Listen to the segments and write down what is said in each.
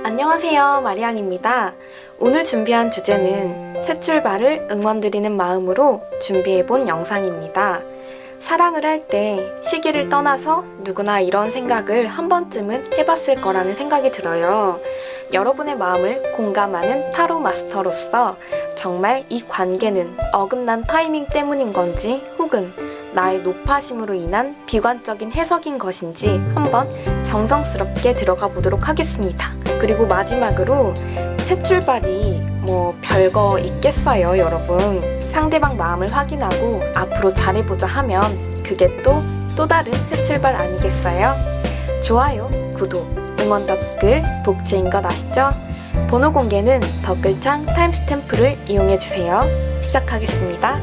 안녕하세요, 마리앙입니다. 오늘 준비한 주제는 새 출발을 응원드리는 마음으로 준비해본 영상입니다. 사랑을 할 때 시기를 떠나서 누구나 이런 생각을 한 번쯤은 해봤을 거라는 생각이 들어요. 여러분의 마음을 공감하는 타로 마스터로서 정말 이 관계는 어긋난 타이밍 때문인 건지 혹은 나의 높아심으로 인한 비관적인 해석인 것인지 한번 정성스럽게 들어가 보도록 하겠습니다. 그리고 마지막으로 새 출발이 별거 있겠어요, 여러분. 상대방 마음을 확인하고 앞으로 잘해보자 하면 그게 또 다른 새 출발 아니겠어요? 좋아요, 구독, 응원 댓글, 복제인 것 아시죠? 번호 공개는 댓글창 타임스탬프를 이용해주세요. 시작하겠습니다.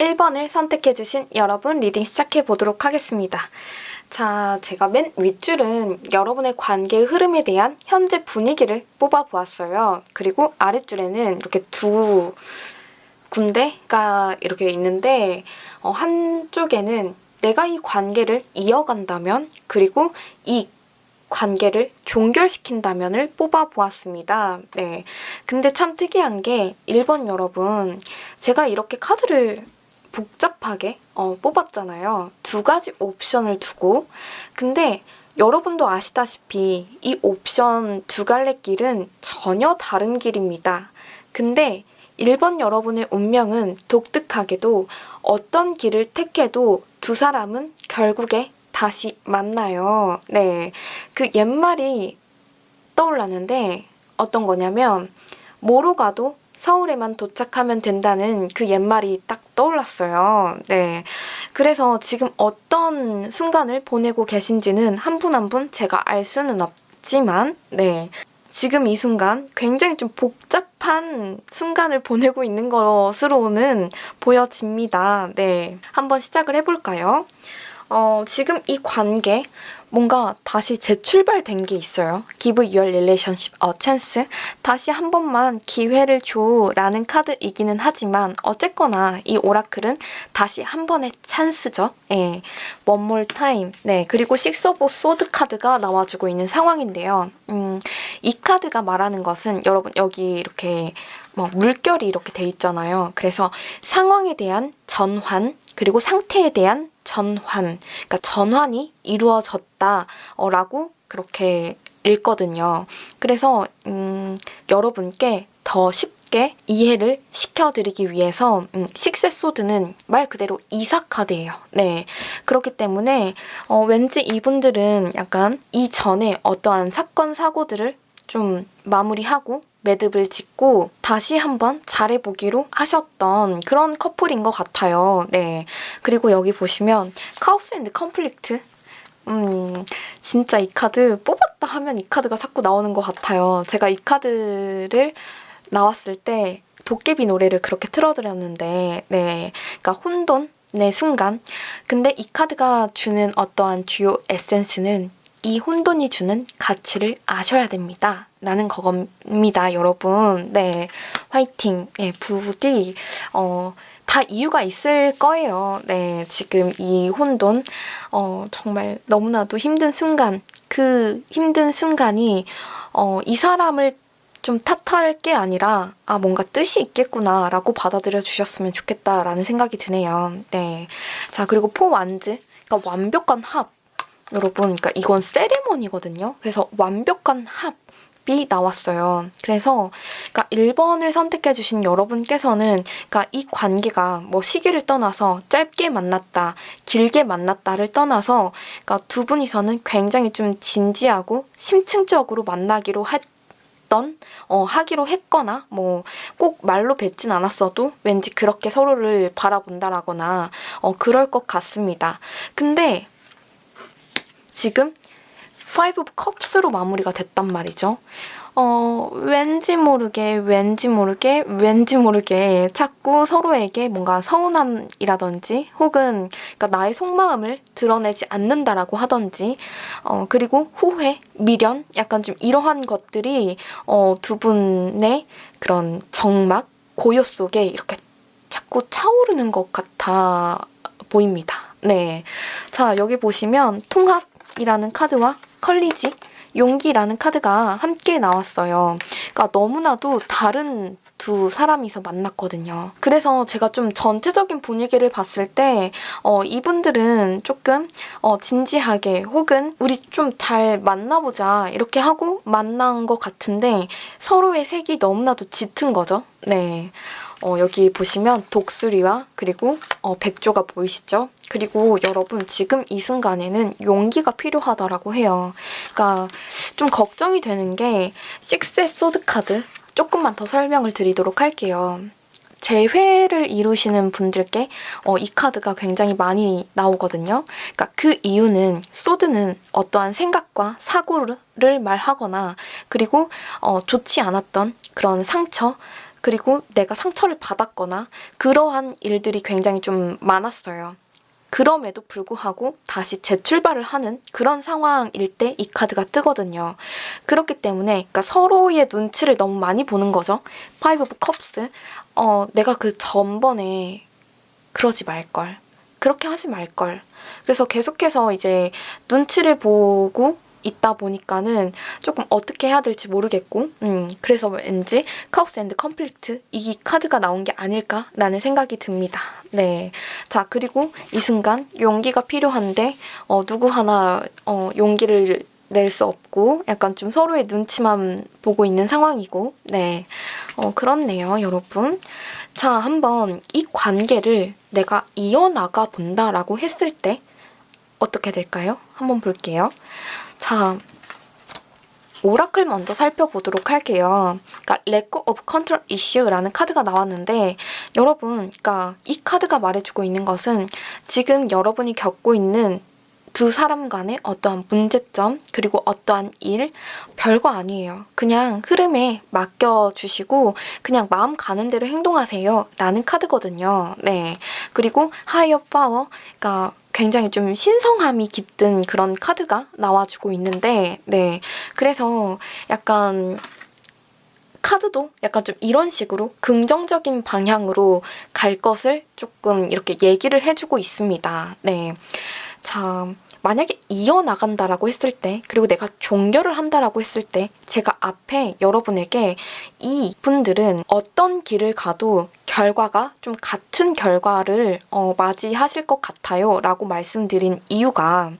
일 번을 선택해주신 여러분 리딩 시작해보도록 하겠습니다. 자, 제가 맨 윗줄은 여러분의 관계의 흐름에 대한 현재 분위기를 뽑아보았어요. 그리고 아랫줄에는 이렇게 두 군데가 이렇게 있는데 한쪽에는 내가 이 관계를 이어간다면 그리고 이 관계를 종결시킨다면을 뽑아보았습니다. 네. 근데 참 특이한 게 1번 여러분, 제가 이렇게 카드를 복잡하게 뽑았잖아요. 두 가지 옵션을 두고. 근데 여러분도 아시다시피 이 옵션 두 갈래 길은 전혀 다른 길입니다. 근데 1번 여러분의 운명은 독특하게도 어떤 길을 택해도 두 사람은 결국에 다시 만나요. 네. 그 옛말이 떠올랐는데 어떤 거냐면 뭐로 가도 서울에만 도착하면 된다는 그 옛말이 딱 떠올랐어요. 네. 그래서 지금 어떤 순간을 보내고 계신지는 한 분 한 분 제가 알 수는 없지만, 네. 지금 이 순간 굉장히 좀 복잡한 순간을 보내고 있는 것으로는 보여집니다. 네. 한번 시작을 해볼까요? 지금 이 관계 뭔가 다시 재출발된 게 있어요. Give your relationship a chance. 다시 한 번만 기회를 줘 라는 카드이기는 하지만 어쨌거나 이 오라클은 다시 한 번의 찬스죠. 예. One more time. 네. 그리고 Six of Swords 카드가 나와주고 있는 상황인데요. 이 카드가 말하는 것은 여러분 여기 이렇게 물결이 이렇게 돼 있잖아요. 그래서 상황에 대한 전환 그리고 상태에 대한 전환, 그러니까 전환이 이루어졌다라고 그렇게 읽거든요. 그래서 여러분께 더 쉽게 쉽게 이해를 시켜드리기 위해서 식스 소드는 말 그대로 이사 카드예요. 네, 그렇기 때문에 왠지 이분들은 약간 이전에 어떠한 사건 사고들을 좀 마무리하고 매듭을 짓고 다시 한번 잘해보기로 하셨던 그런 커플인 것 같아요. 네, 그리고 여기 보시면 카오스 앤드 컴플릭트. 진짜 이 카드 뽑았다 하면 이 카드가 자꾸 나오는 것 같아요. 제가 이 카드를 나왔을 때 도깨비 노래를 그렇게 틀어드렸는데, 네, 그러니까 혼돈의 순간. 근데 이 카드가 주는 어떠한 주요 에센스는 이 혼돈이 주는 가치를 아셔야 됩니다. 라는 거겁니다, 여러분. 네, 화이팅. 네, 부디 다 이유가 있을 거예요. 네, 지금 이 혼돈 정말 너무나도 힘든 순간, 그 힘든 순간이 이 사람을 좀 탓할 게 아니라 뭔가 뜻이 있겠구나 라고 받아들여 주셨으면 좋겠다라는 생각이 드네요. 네, 자, 그리고 포 완즈, 그러니까 완벽한 합. 여러분, 그러니까 이건 세리머니거든요. 그래서 완벽한 합이 나왔어요. 그래서 그러니까 1번을 선택해주신 여러분께서는 그러니까 이 관계가 뭐 시기를 떠나서 짧게 만났다, 길게 만났다를 떠나서 그러니까 두 분이서는 굉장히 좀 진지하고 심층적으로 만나기로 하기로 했거나 뭐 꼭 말로 뱉진 않았어도 왠지 그렇게 서로를 바라본다라거나 그럴 것 같습니다. 근데 지금 5 of Cups로 마무리가 됐단 말이죠. 왠지 모르게 자꾸 서로에게 뭔가 서운함이라든지 혹은 그러니까 나의 속마음을 드러내지 않는다라고 하던지 그리고 후회, 미련 약간 좀 이러한 것들이 두 분의 그런 정막, 고요 속에 이렇게 자꾸 차오르는 것 같아 보입니다. 네, 자, 여기 보시면 통합이라는 카드와 컬리지, 용기라는 카드가 함께 나왔어요. 그러니까 너무나도 다른 두 사람이서 만났거든요. 그래서 제가 좀 전체적인 분위기를 봤을 때 이분들은 조금 진지하게 혹은 우리 좀 잘 만나보자 이렇게 하고 만난 것 같은데 서로의 색이 너무나도 짙은 거죠. 네. 여기 보시면 독수리와 그리고 백조가 보이시죠? 그리고 여러분 지금 이 순간에는 용기가 필요하다라고 해요. 그러니까 좀 걱정이 되는 게 식스의 소드 카드 조금만 더 설명을 드리도록 할게요. 재회를 이루시는 분들께 이 카드가 굉장히 많이 나오거든요. 그러니까 그 이유는 소드는 어떠한 생각과 사고를 말하거나 그리고 좋지 않았던 그런 상처 그리고 내가 상처를 받았거나 그러한 일들이 굉장히 좀 많았어요. 그럼에도 불구하고 다시 재출발을 하는 그런 상황일 때 이 카드가 뜨거든요. 그렇기 때문에 그러니까 서로의 눈치를 너무 많이 보는 거죠. 5 of Cups. 내가 그 전번에 그러지 말걸. 그렇게 하지 말걸. 그래서 계속해서 이제 눈치를 보고 있다 보니까는 조금 어떻게 해야 될지 모르겠고 그래서 왠지 카오스 앤드 컴플리트 이 카드가 나온 게 아닐까라는 생각이 듭니다. 네, 자, 그리고 이 순간 용기가 필요한데 누구 하나 용기를 낼 수 없고 약간 좀 서로의 눈치만 보고 있는 상황이고 네, 그렇네요, 여러분. 자, 한번 이 관계를 내가 이어나가 본다라고 했을 때 어떻게 될까요? 한번 볼게요. 자, 오라클 먼저 살펴보도록 할게요. 그러니까 Let Go of Control Issue라는 카드가 나왔는데 여러분, 그러니까 이 카드가 말해주고 있는 것은 지금 여러분이 겪고 있는 두 사람 간의 어떠한 문제점 그리고 어떠한 일 별거 아니에요. 그냥 흐름에 맡겨주시고 그냥 마음 가는 대로 행동하세요 라는 카드거든요. 네, 그리고 Higher Power, 그러니까 굉장히 좀 신성함이 깃든 그런 카드가 나와주고 있는데 네, 그래서 약간 카드도 약간 좀 이런 식으로 긍정적인 방향으로 갈 것을 조금 이렇게 얘기를 해주고 있습니다. 네, 자, 만약에 이어나간다라고 했을 때 그리고 내가 종결을 한다라고 했을 때 제가 앞에 여러분에게 이 분들은 어떤 길을 가도 결과가 좀 같은 결과를 맞이하실 것 같아요 라고 말씀드린 이유가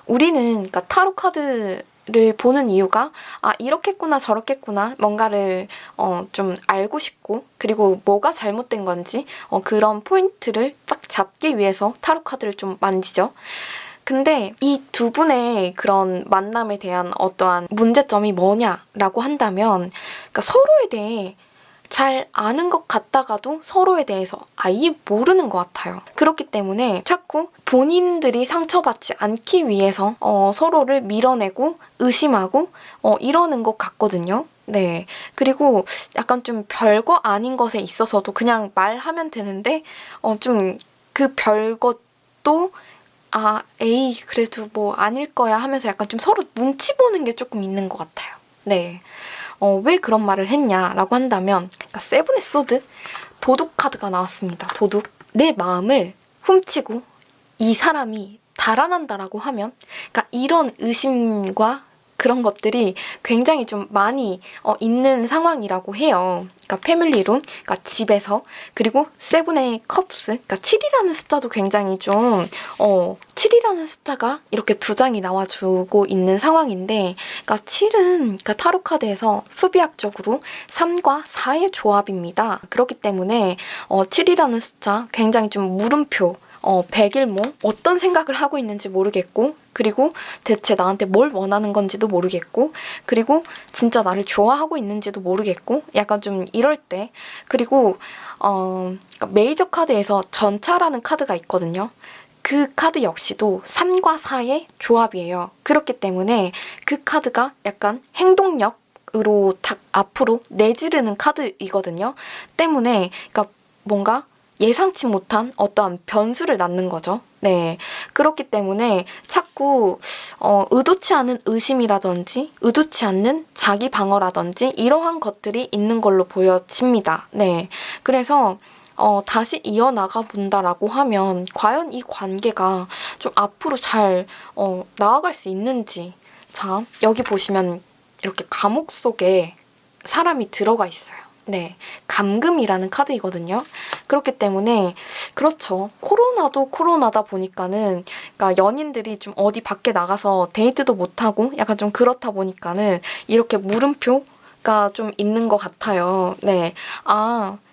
우리는 그러니까 타로 카드 를 보는 이유가 이렇겠구나 저렇겠구나 뭔가를 좀 알고 싶고 그리고 뭐가 잘못된 건지 그런 포인트를 딱 잡기 위해서 타로 카드를 좀 만지죠. 근데 이 두 분의 그런 만남에 대한 어떠한 문제점이 뭐냐라고 한다면 그러니까 서로에 대해 잘 아는 것 같다가도 서로에 대해서 아예 모르는 것 같아요. 그렇기 때문에 자꾸 본인들이 상처받지 않기 위해서 서로를 밀어내고 의심하고 이러는 것 같거든요. 네. 그리고 약간 좀 별거 아닌 것에 있어서도 그냥 말하면 되는데 좀 그 별것도 에이 그래도 뭐 아닐 거야 하면서 약간 좀 서로 눈치 보는 게 조금 있는 것 같아요. 네. 왜 그런 말을 했냐라고 한다면 그러니까 세븐의 소드 도둑 카드가 나왔습니다. 도둑. 내 마음을 훔치고 이 사람이 달아난다라고 하면 그러니까 이런 의심과 그런 것들이 굉장히 좀 많이 있는 상황이라고 해요. 그러니까 패밀리룸, 그러니까 집에서 그리고 세븐의 컵스, 그러니까 7이라는 숫자도 굉장히 좀 7이라는 숫자가 이렇게 두 장이 나와주고 있는 상황인데 그러니까 7은 그러니까 타로 카드에서 수비학적으로 3과 4의 조합입니다. 그렇기 때문에 7이라는 숫자 굉장히 좀 물음표 백일모 어떤 생각을 하고 있는지 모르겠고 그리고 대체 나한테 뭘 원하는 건지도 모르겠고 그리고 진짜 나를 좋아하고 있는지도 모르겠고 약간 좀 이럴 때 그리고 메이저 카드에서 전차라는 카드가 있거든요. 그 카드 역시도 3과 4의 조합이에요. 그렇기 때문에 그 카드가 약간 행동력으로 앞으로 내지르는 카드이거든요. 때문에 그러니까 뭔가 예상치 못한 어떠한 변수를 낳는 거죠. 네. 그렇기 때문에 자꾸 의도치 않은 의심이라든지 의도치 않는 자기 방어라든지 이러한 것들이 있는 걸로 보여집니다. 네. 그래서 다시 이어나가 본다라고 하면 과연 이 관계가 좀 앞으로 잘 나아갈 수 있는지. 자, 여기 보시면 이렇게 감옥 속에 사람이 들어가 있어요. 네, 감금이라는 카드이거든요. 그렇기 때문에 그렇죠. 코로나도 코로나다 보니까는 그러니까 연인들이 좀 어디 밖에 나가서 데이트도 못하고 약간 좀 그렇다 보니까는 이렇게 물음표가 좀 있는 것 같아요. 네,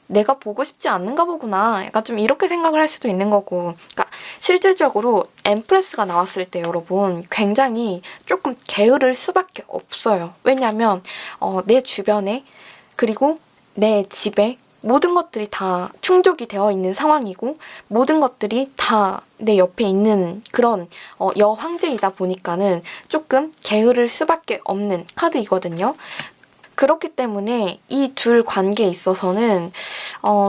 내가 보고 싶지 않는가 보구나. 약간 좀 이렇게 생각을 할 수도 있는 거고. 그러니까 실질적으로 엠프레스가 나왔을 때 여러분 굉장히 조금 게으를 수밖에 없어요. 왜냐면 내 주변에 그리고 내 집에 모든 것들이 다 충족이 되어 있는 상황이고 모든 것들이 다 내 옆에 있는 그런 여황제이다 보니까는 조금 게으를 수밖에 없는 카드이거든요. 그렇기 때문에 이 둘 관계에 있어서는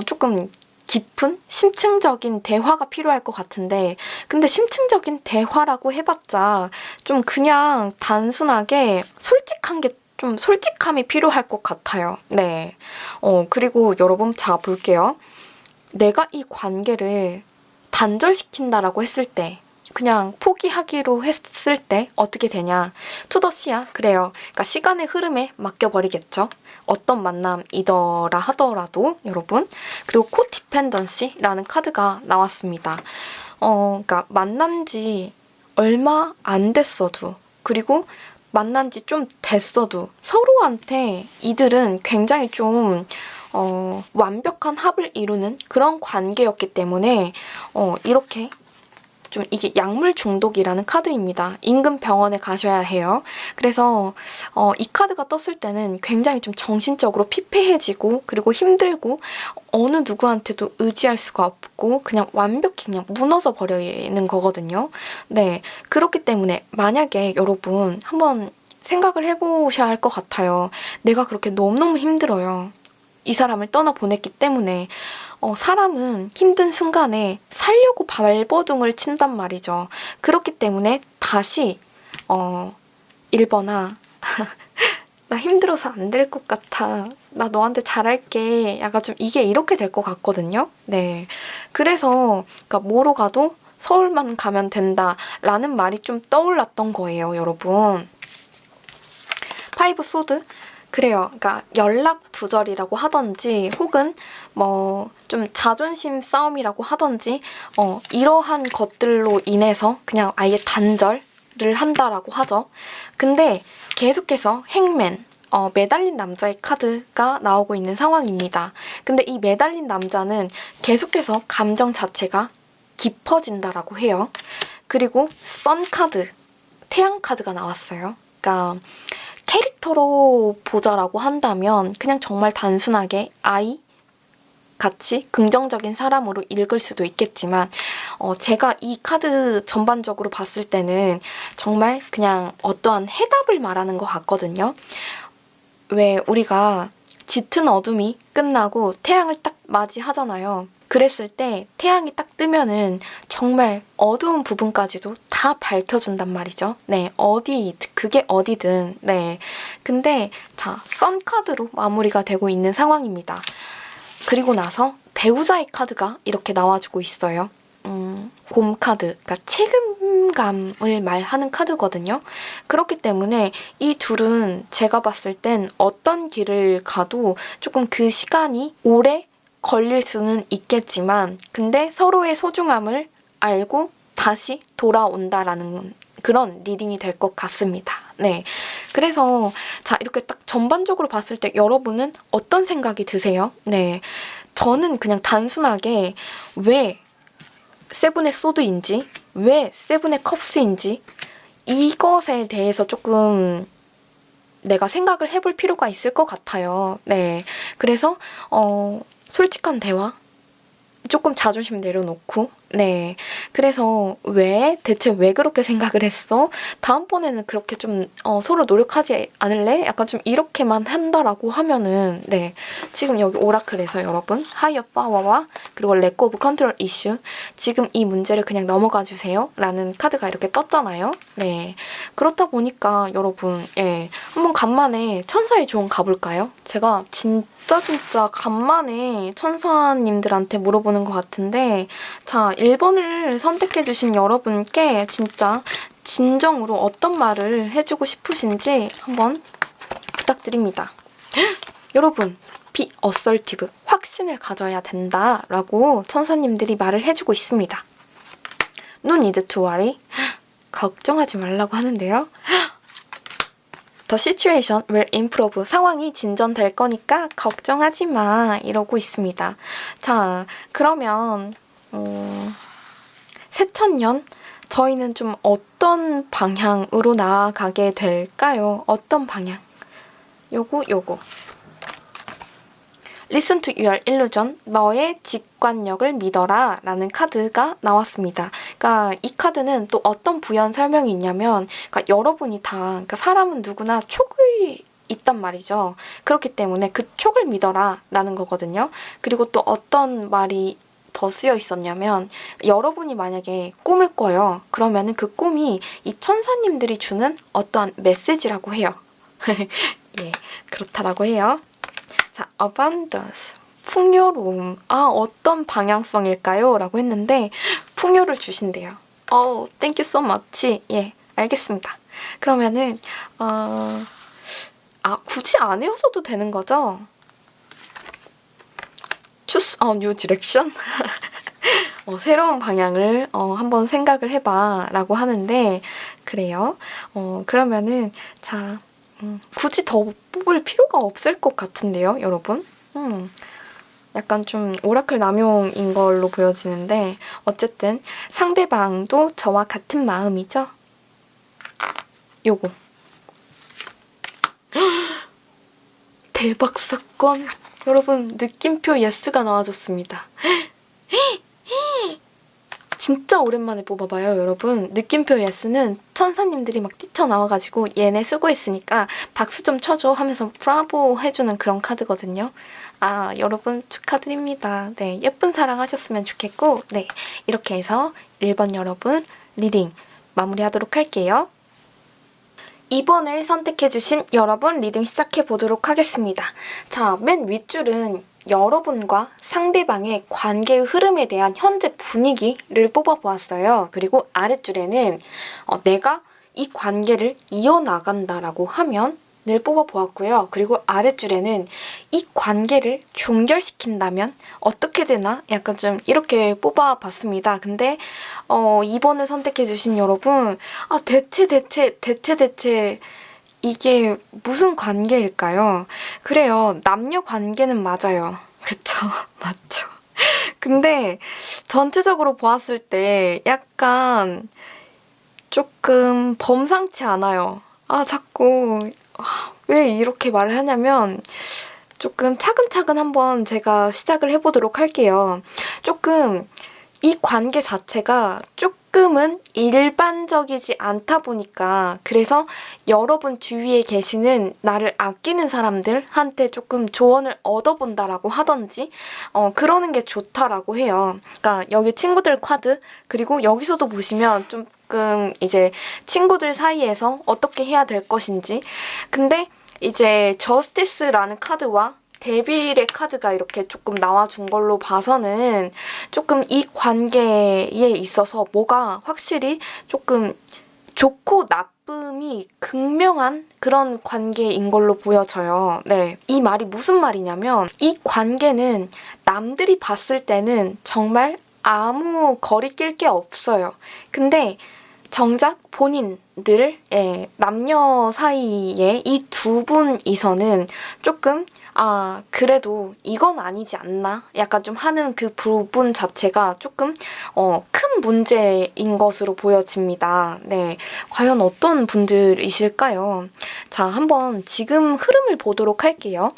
조금 깊은 심층적인 대화가 필요할 것 같은데 근데 심층적인 대화라고 해봤자 좀 그냥 단순하게 좀 솔직함이 필요할 것 같아요. 네. 그리고 여러분 자 볼게요. 내가 이 관계를 단절시킨다라고 했을 때 그냥 포기하기로 했을 때 어떻게 되냐. 투더시야. 그래요. 그러니까 시간의 흐름에 맡겨버리겠죠. 어떤 만남이더라 하더라도 여러분. 그리고 코디펜던시라는 카드가 나왔습니다. 그러니까 만난 지 얼마 안 됐어도 그리고 만난 지 좀 됐어도 서로한테 이들은 굉장히 좀 완벽한 합을 이루는 그런 관계였기 때문에 이렇게 좀 이게 약물 중독이라는 카드입니다. 인근 병원에 가셔야 해요. 그래서 이 카드가 떴을 때는 굉장히 좀 정신적으로 피폐해지고 그리고 힘들고 어느 누구한테도 의지할 수가 없고 그냥 완벽히 그냥 무너져 버리는 거거든요. 네, 그렇기 때문에 만약에 여러분 한번 생각을 해보셔야 할 것 같아요. 내가 그렇게 너무너무 힘들어요. 이 사람을 떠나보냈기 때문에 사람은 힘든 순간에 살려고 발버둥을 친단 말이죠. 그렇기 때문에 다시 1번아 나 힘들어서 안 될 것 같아. 나 너한테 잘할게. 약간 좀 이게 이렇게 될 것 같거든요. 네. 그래서 그러니까 뭐로 가도 서울만 가면 된다라는 말이 좀 떠올랐던 거예요, 여러분. 파이브 소드? 그래요. 그러니까 연락 두절이라고 하던지 혹은 뭐 좀 자존심 싸움이라고 하던지 이러한 것들로 인해서 그냥 아예 단절 를 한다라고 하죠. 근데 계속해서 행맨, 매달린 남자의 카드가 나오고 있는 상황입니다. 근데 이 매달린 남자는 계속해서 감정 자체가 깊어진다라고 해요. 그리고 선 카드, 태양 카드가 나왔어요. 그러니까 캐릭터로 보자라고 한다면 그냥 정말 단순하게 아이 같이 긍정적인 사람으로 읽을 수도 있겠지만 제가 이 카드 전반적으로 봤을 때는 정말 그냥 어떠한 해답을 말하는 것 같거든요. 왜 우리가 짙은 어둠이 끝나고 태양을 딱 맞이하잖아요. 그랬을 때 태양이 딱 뜨면은 정말 어두운 부분까지도 다 밝혀준단 말이죠. 네, 그게 어디든. 네. 근데 자, 선 카드로 마무리가 되고 있는 상황입니다. 그리고 나서 배우자의 카드가 이렇게 나와주고 있어요. 곰 카드, 그러니까 책임감을 말하는 카드거든요. 그렇기 때문에 이 둘은 제가 봤을 땐 어떤 길을 가도 조금 그 시간이 오래 걸릴 수는 있겠지만 근데 서로의 소중함을 알고 다시 돌아온다라는 그런 리딩이 될 것 같습니다. 네. 그래서 자, 이렇게 딱 전반적으로 봤을 때 여러분은 어떤 생각이 드세요? 네. 저는 그냥 단순하게 왜 세븐의 소드인지, 왜 세븐의 컵스인지 이것에 대해서 조금 내가 생각을 해볼 필요가 있을 것 같아요. 네. 그래서 솔직한 대화, 조금 자존심 내려놓고 네. 그래서 대체 왜 그렇게 생각을 했어? 다음번에는 그렇게 좀 서로 노력하지 않을래? 약간 좀 이렇게만 한다라고 하면은 네. 지금 여기 오라클에서 여러분 하이어 파워와 그리고 렛고 오브 컨트롤 이슈 지금 이 문제를 그냥 넘어가 주세요 라는 카드가 이렇게 떴잖아요. 네. 그렇다 보니까 여러분 한번 간만에 천사의 조언 가볼까요? 제가 진짜 간만에 천사님들한테 물어보는 것 같은데 자, 1번을 선택해주신 여러분께 진짜 진정으로 어떤 말을 해주고 싶으신지 한번 부탁드립니다. 여러분, be assertive, 확신을 가져야 된다라고 천사님들이 말을 해주고 있습니다. No need to worry, 걱정하지 말라고 하는데요. The situation will improve. 상황이 진전될 거니까 걱정하지 마. 이러고 있습니다. 자, 그러면 새천년 저희는 좀 어떤 방향으로 나아가게 될까요? 어떤 방향? 요거. Listen to your illusion. 너의 직관력을 믿어라 라는 카드가 나왔습니다. 그러니까 이 카드는 또 어떤 부연 설명이 있냐면 그러니까 여러분이 그러니까 사람은 누구나 촉이 있단 말이죠. 그렇기 때문에 그 촉을 믿어라 라는 거거든요. 그리고 또 어떤 말이 더 쓰여 있었냐면 여러분이 만약에 꿈을 꿔요. 그러면은 그 꿈이 이 천사님들이 주는 어떠한 메시지라고 해요. 예, 그렇다라고 해요. 자, abundance, 풍요로움. 어떤 방향성일까요? 라고 했는데 풍요를 주신대요. thank you so much. 예, 알겠습니다. 그러면은 굳이 안 외워서도 되는 거죠? choose a new direction? 새로운 방향을 한번 생각을 해봐 라고 하는데 그래요. 그러면은 자, 굳이 더 뽑을 필요가 없을 것 같은데요, 여러분? 약간 좀 오라클 남용인 걸로 보여지는데 어쨌든 상대방도 저와 같은 마음이죠? 요거. 대박 사건! 여러분, 느낌표 예스가 나와줬습니다. 진짜 오랜만에 뽑아봐요, 여러분. 느낌표 예스는 천사님들이 막 뛰쳐나와가지고 얘네 수고했으니까 박수 좀 쳐줘 하면서 브라보 해주는 그런 카드거든요. 여러분 축하드립니다. 네, 예쁜 사랑 하셨으면 좋겠고 네, 이렇게 해서 1번 여러분 리딩 마무리하도록 할게요. 2번을 선택해주신 여러분 리딩 시작해보도록 하겠습니다. 자, 맨 윗줄은 여러분과 상대방의 관계의 흐름에 대한 현재 분위기를 뽑아보았어요. 그리고 아랫줄에는 내가 이 관계를 이어나간다라고 하면 뽑아보았고요. 그리고 아랫줄에는 이 관계를 종결시킨다면 어떻게 되나? 약간 좀 이렇게 뽑아봤습니다. 근데 2번을 선택해주신 여러분, 대체 이게 무슨 관계일까요? 그래요. 남녀 관계는 맞아요. 그쵸? 맞죠? 근데 전체적으로 보았을 때 약간 조금 범상치 않아요. 자꾸 왜 이렇게 말을 하냐면 조금 차근차근 한번 제가 시작을 해보도록 할게요. 조금 이 관계 자체가 조금은 일반적이지 않다 보니까 그래서 여러분 주위에 계시는 나를 아끼는 사람들한테 조금 조언을 얻어본다라고 하던지 그러는 게 좋다라고 해요. 그러니까 여기 친구들 카드 그리고 여기서도 보시면 조금 이제 친구들 사이에서 어떻게 해야 될 것인지 근데 이제 저스티스라는 카드와 데빌의 카드가 이렇게 조금 나와준 걸로 봐서는 조금 이 관계에 있어서 뭐가 확실히 조금 좋고 나쁨이 극명한 그런 관계인 걸로 보여져요. 네. 이 말이 무슨 말이냐면 이 관계는 남들이 봤을 때는 정말 아무 거리낄 게 없어요. 근데 정작 본인들, 남녀 사이에 이 두 분이서는 조금 그래도 이건 아니지 않나? 약간 좀 하는 그 부분 자체가 조금 큰 문제인 것으로 보여집니다. 네, 과연 어떤 분들이실까요? 자, 한번 지금 흐름을 보도록 할게요.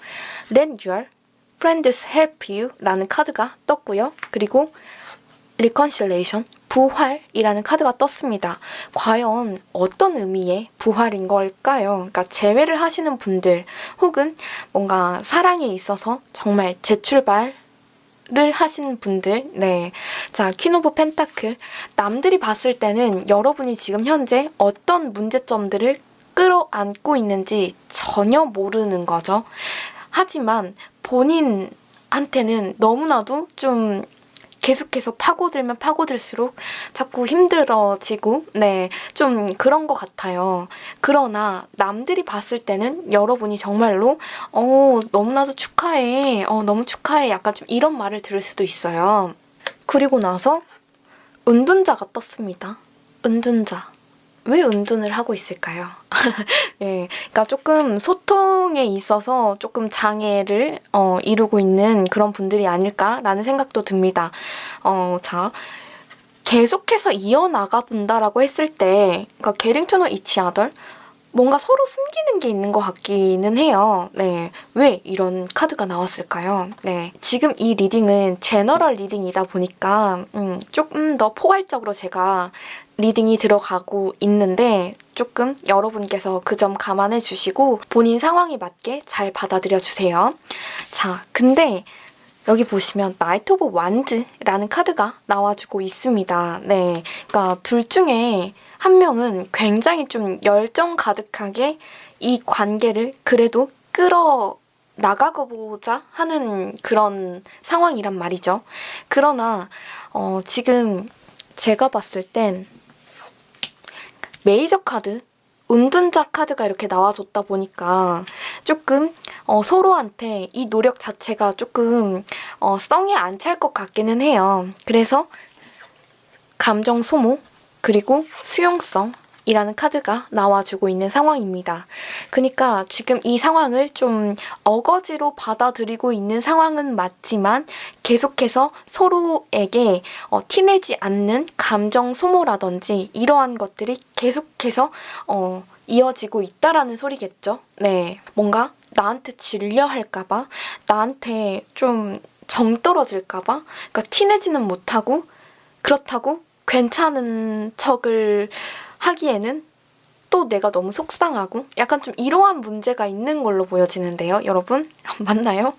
Let your friends help you 라는 카드가 떴고요. 그리고 reconciliation, 부활이라는 카드가 떴습니다. 과연 어떤 의미의 부활인 걸까요? 그러니까 재회를 하시는 분들 혹은 뭔가 사랑에 있어서 정말 재출발을 하시는 분들 네. 자, 퀸 오브 펜타클 남들이 봤을 때는 여러분이 지금 현재 어떤 문제점들을 끌어안고 있는지 전혀 모르는 거죠. 하지만 본인한테는 너무나도 좀 계속해서 파고들면 파고들수록 자꾸 힘들어지고 좀 그런 것 같아요. 그러나 남들이 봤을 때는 여러분이 정말로 너무나도 축하해. 너무 축하해. 약간 좀 이런 말을 들을 수도 있어요. 그리고 나서 은둔자가 떴습니다. 은둔자. 왜 은둔을 하고 있을까요? 네, 그러니까 조금 소통에 있어서 조금 장애를 이루고 있는 그런 분들이 아닐까라는 생각도 듭니다. 자, 계속해서 이어나가 본다라고 했을 때 그러니까 getting to know each other 뭔가 서로 숨기는 게 있는 것 같기는 해요. 네, 왜 이런 카드가 나왔을까요? 네, 지금 이 리딩은 제너럴 리딩이다 보니까 조금 더 포괄적으로 제가 리딩이 들어가고 있는데 조금 여러분께서 그 점 감안해 주시고 본인 상황에 맞게 잘 받아들여 주세요. 자, 근데 여기 보시면 나이트 오브 완즈라는 카드가 나와주고 있습니다. 네, 그러니까 둘 중에 한 명은 굉장히 좀 열정 가득하게 이 관계를 그래도 끌어나가보자 하는 그런 상황이란 말이죠. 그러나 지금 제가 봤을 땐 메이저 카드, 은둔자 카드가 이렇게 나와줬다 보니까 조금 서로한테 이 노력 자체가 조금 성에 안 찰 것 같기는 해요. 그래서 감정 소모 그리고 수용성이라는 카드가 나와주고 있는 상황입니다. 그러니까 지금 이 상황을 좀 어거지로 받아들이고 있는 상황은 맞지만 계속해서 서로에게 티내지 않는 감정 소모라든지 이러한 것들이 계속해서 이어지고 있다라는 소리겠죠. 네, 뭔가 나한테 질려 할까봐, 나한테 좀 정 떨어질까봐, 그러니까 티내지는 못하고 그렇다고 괜찮은 척을 하기에는 또 내가 너무 속상하고 약간 좀 이러한 문제가 있는 걸로 보여지는데요. 여러분 맞나요?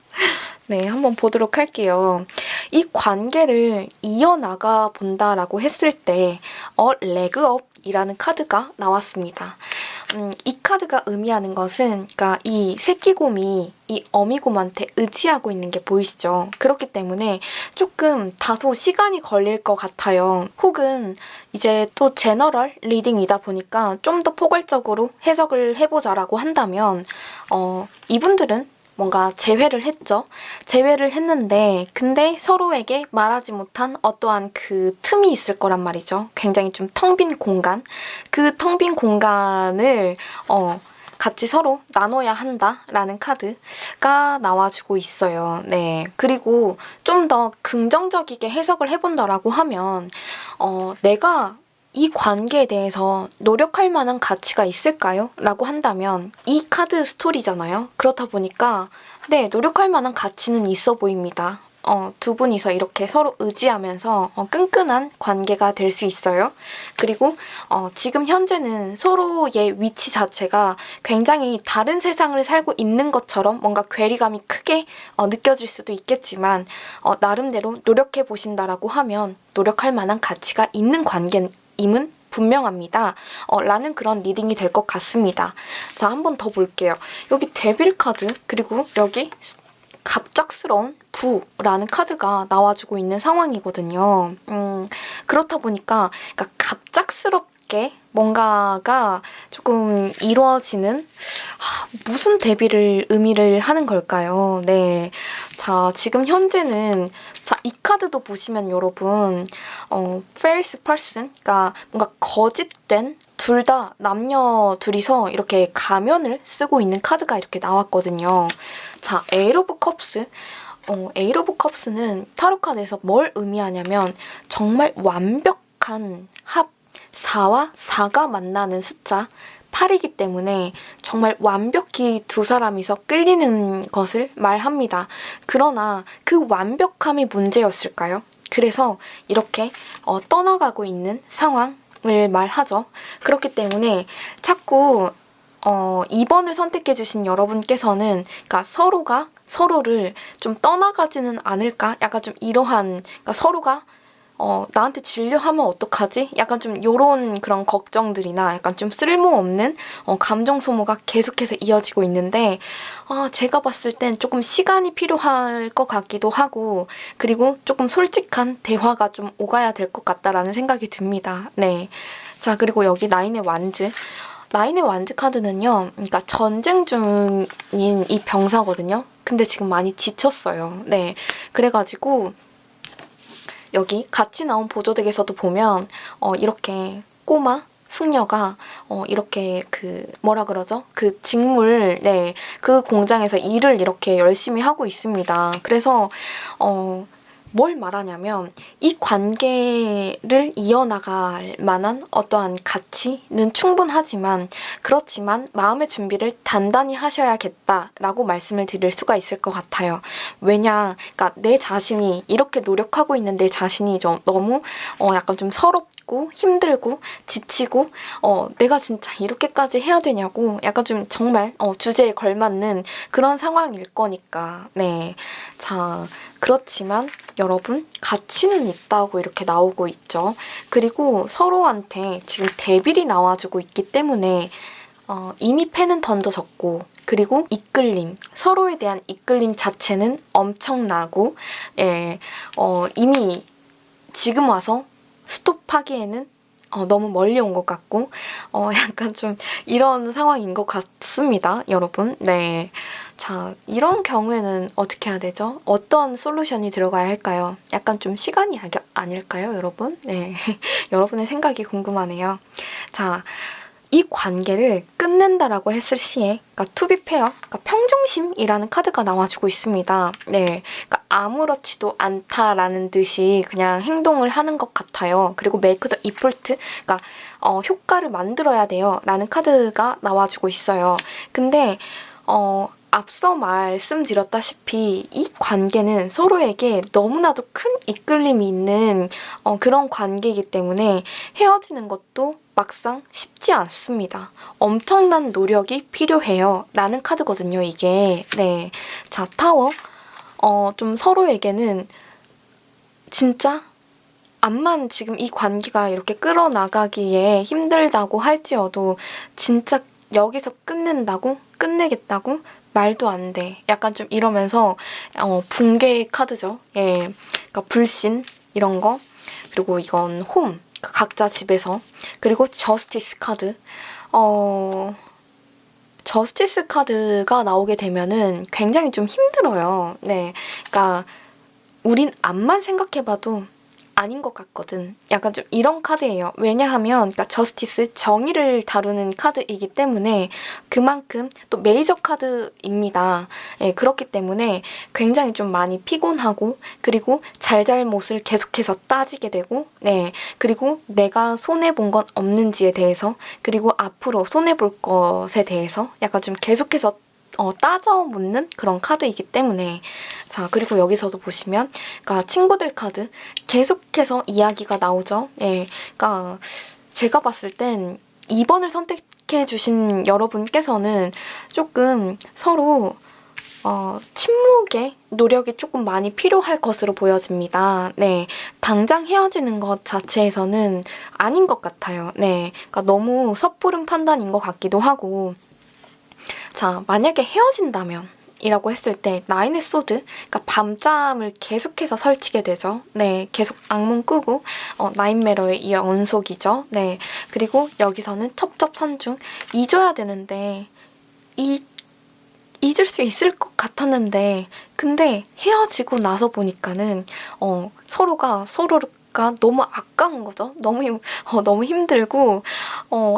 네, 한번 보도록 할게요. 이 관계를 이어나가 본다라고 했을 때 leg up 이라는 카드가 나왔습니다. 이 카드가 의미하는 것은 그러니까 이 새끼곰이 이 어미곰한테 의지하고 있는 게 보이시죠? 그렇기 때문에 조금 다소 시간이 걸릴 것 같아요. 혹은 이제 또 제너럴 리딩이다 보니까 좀 더 포괄적으로 해석을 해보자라고 한다면 이분들은 뭔가 재회를 했죠. 재회를 했는데 근데 서로에게 말하지 못한 어떠한 그 틈이 있을 거란 말이죠. 굉장히 좀 텅 빈 공간. 그 텅 빈 공간을 같이 서로 나눠야 한다라는 카드가 나와주고 있어요. 네. 그리고 좀 더 긍정적이게 해석을 해본다라고 하면 내가 이 관계에 대해서 노력할 만한 가치가 있을까요? 라고 한다면 이 카드 스토리잖아요. 그렇다 보니까 네, 노력할 만한 가치는 있어 보입니다. 두 분이서 이렇게 서로 의지하면서 끈끈한 관계가 될 수 있어요. 그리고 지금 현재는 서로의 위치 자체가 굉장히 다른 세상을 살고 있는 것처럼 뭔가 괴리감이 크게 느껴질 수도 있겠지만 나름대로 노력해 보신다라고 하면 노력할 만한 가치가 있는 관계임은 분명합니다. 라는 그런 리딩이 될 것 같습니다. 자, 한 번 더 볼게요. 여기 데빌 카드, 그리고 여기 갑작스러운 부라는 카드가 나와주고 있는 상황이거든요. 그렇다 보니까 그러니까 갑작스럽게 뭔가가 조금 이루어지는 무슨 대비를 의미를 하는 걸까요? 네. 자, 지금 현재는 자, 이 카드도 보시면 여러분 false person, 그러니까 뭔가 거짓된 둘 다 남녀 둘이서 이렇게 가면을 쓰고 있는 카드가 이렇게 나왔거든요. 자, 에이트 오브 컵스. 에이트 오브 컵스는 타로 카드에서 뭘 의미하냐면 정말 완벽한 합 4와 4가 만나는 숫자 8이기 때문에 정말 완벽히 두 사람이서 끌리는 것을 말합니다. 그러나 그 완벽함이 문제였을까요? 그래서 이렇게 떠나가고 있는 상황을 말하죠. 그렇기 때문에 자꾸 2번을 선택해주신 여러분께서는 그러니까 서로가 서로를 좀 떠나가지는 않을까? 약간 좀 이러한, 그러니까 서로가 나한테 진료하면 어떡하지? 약간 좀 요런 그런 걱정들이나 약간 좀 쓸모없는 감정 소모가 계속해서 이어지고 있는데 제가 봤을 땐 조금 시간이 필요할 것 같기도 하고 그리고 조금 솔직한 대화가 좀 오가야 될 것 같다라는 생각이 듭니다. 네. 자, 그리고 여기 나인의 완즈. 나인의 완즈 카드는요, 그러니까 전쟁 중인 이 병사거든요. 근데 지금 많이 지쳤어요. 네. 그래가지고 여기 같이 나온 보조덱에서도 보면 이렇게 꼬마 숙녀가 이렇게 그 뭐라 그러죠? 그 직물, 네, 그 공장에서 일을 이렇게 열심히 하고 있습니다. 그래서 뭘 말하냐면 이 관계를 이어나갈 만한 어떠한 가치는 충분하지만 그렇지만 마음의 준비를 단단히 하셔야겠다라고 말씀을 드릴 수가 있을 것 같아요. 왜냐, 그러니까 내 자신이 이렇게 노력하고 있는 내 자신이 좀 너무 약간 좀 서럽고 힘들고 지치고 내가 진짜 이렇게까지 해야 되냐고 약간 좀 정말 주제에 걸맞는 그런 상황일 거니까. 네, 자, 그렇지만 여러분 가치는 있다고 이렇게 나오고 있죠. 그리고 서로한테 지금 데빌이 나와주고 있기 때문에 이미 패는 던져졌고 그리고 이끌림, 서로에 대한 이끌림 자체는 엄청나고 예, 이미 지금 와서 스톱하기에는 너무 멀리 온 것 같고 약간 좀 이런 상황인 것 같습니다, 여러분. 네. 자, 이런 경우에는 어떻게 해야 되죠? 어떤 솔루션이 들어가야 할까요? 약간 좀 시간이 아닐까요, 여러분? 네. 여러분의 생각이 궁금하네요. 자, 이 관계를 끝낸다라고 했을 시에 그러니까 투비 페어, 그러니까 평정심이라는 카드가 나와주고 있습니다. 네, 그러니까 아무렇지도 않다라는 듯이 그냥 행동을 하는 것 같아요. 그리고 메이크 더 이폴트, 그러니까 효과를 만들어야 돼요 라는 카드가 나와주고 있어요. 근데 앞서 말씀드렸다시피 이 관계는 서로에게 너무나도 큰 이끌림이 있는 그런 관계이기 때문에 헤어지는 것도 막상 쉽지 않습니다. 엄청난 노력이 필요해요 라는 카드거든요, 이게. 네. 자, 타워. 좀 서로에게는 진짜 암만 지금 이 관계가 이렇게 끌어나가기에 힘들다고 할지어도 진짜 여기서 끝낸다고? 끝내겠다고? 말도 안 돼. 약간 좀 이러면서 붕괴 카드죠. 예, 그러니까 불신 이런 거. 그리고 이건 홈, 각자 집에서. 그리고 저스티스 카드. 저스티스 카드가 나오게 되면은 굉장히 좀 힘들어요. 네, 그러니까 우린 앞만 생각해봐도 아닌 것 같거든. 약간 좀 이런 카드예요. 왜냐하면 그러니까 저스티스, 정의를 다루는 카드이기 때문에 그만큼 또 메이저 카드입니다. 예, 그렇기 때문에 굉장히 좀 많이 피곤하고 그리고 잘잘못을 계속해서 따지게 되고 네, 그리고 내가 손해본 건 없는지에 대해서 그리고 앞으로 손해볼 것에 대해서 약간 좀 계속해서 따져 묻는 그런 카드이기 때문에 자, 그리고 여기서도 보시면 그러니까 친구들 카드 계속해서 이야기가 나오죠. 예, 그러니까 제가 봤을 땐 2번을 선택해 주신 여러분께서는 조금 서로 침묵의 노력이 조금 많이 필요할 것으로 보여집니다. 네, 당장 헤어지는 것 자체에서는 아닌 것 같아요. 네, 그러니까 너무 섣부른 판단인 것 같기도 하고 자, 만약에 헤어진다면 이라고 했을 때 나인의 소드, 그러니까 밤잠을 계속해서 설치게 되죠. 네, 계속 악몽 꾸고 나인메러의 연속이죠. 네, 그리고 여기서는 첩첩산중 잊어야 되는데 잊을 수 있을 것 같았는데 근데 헤어지고 나서 보니까는 서로가 너무 아까운 거죠. 너무 힘들고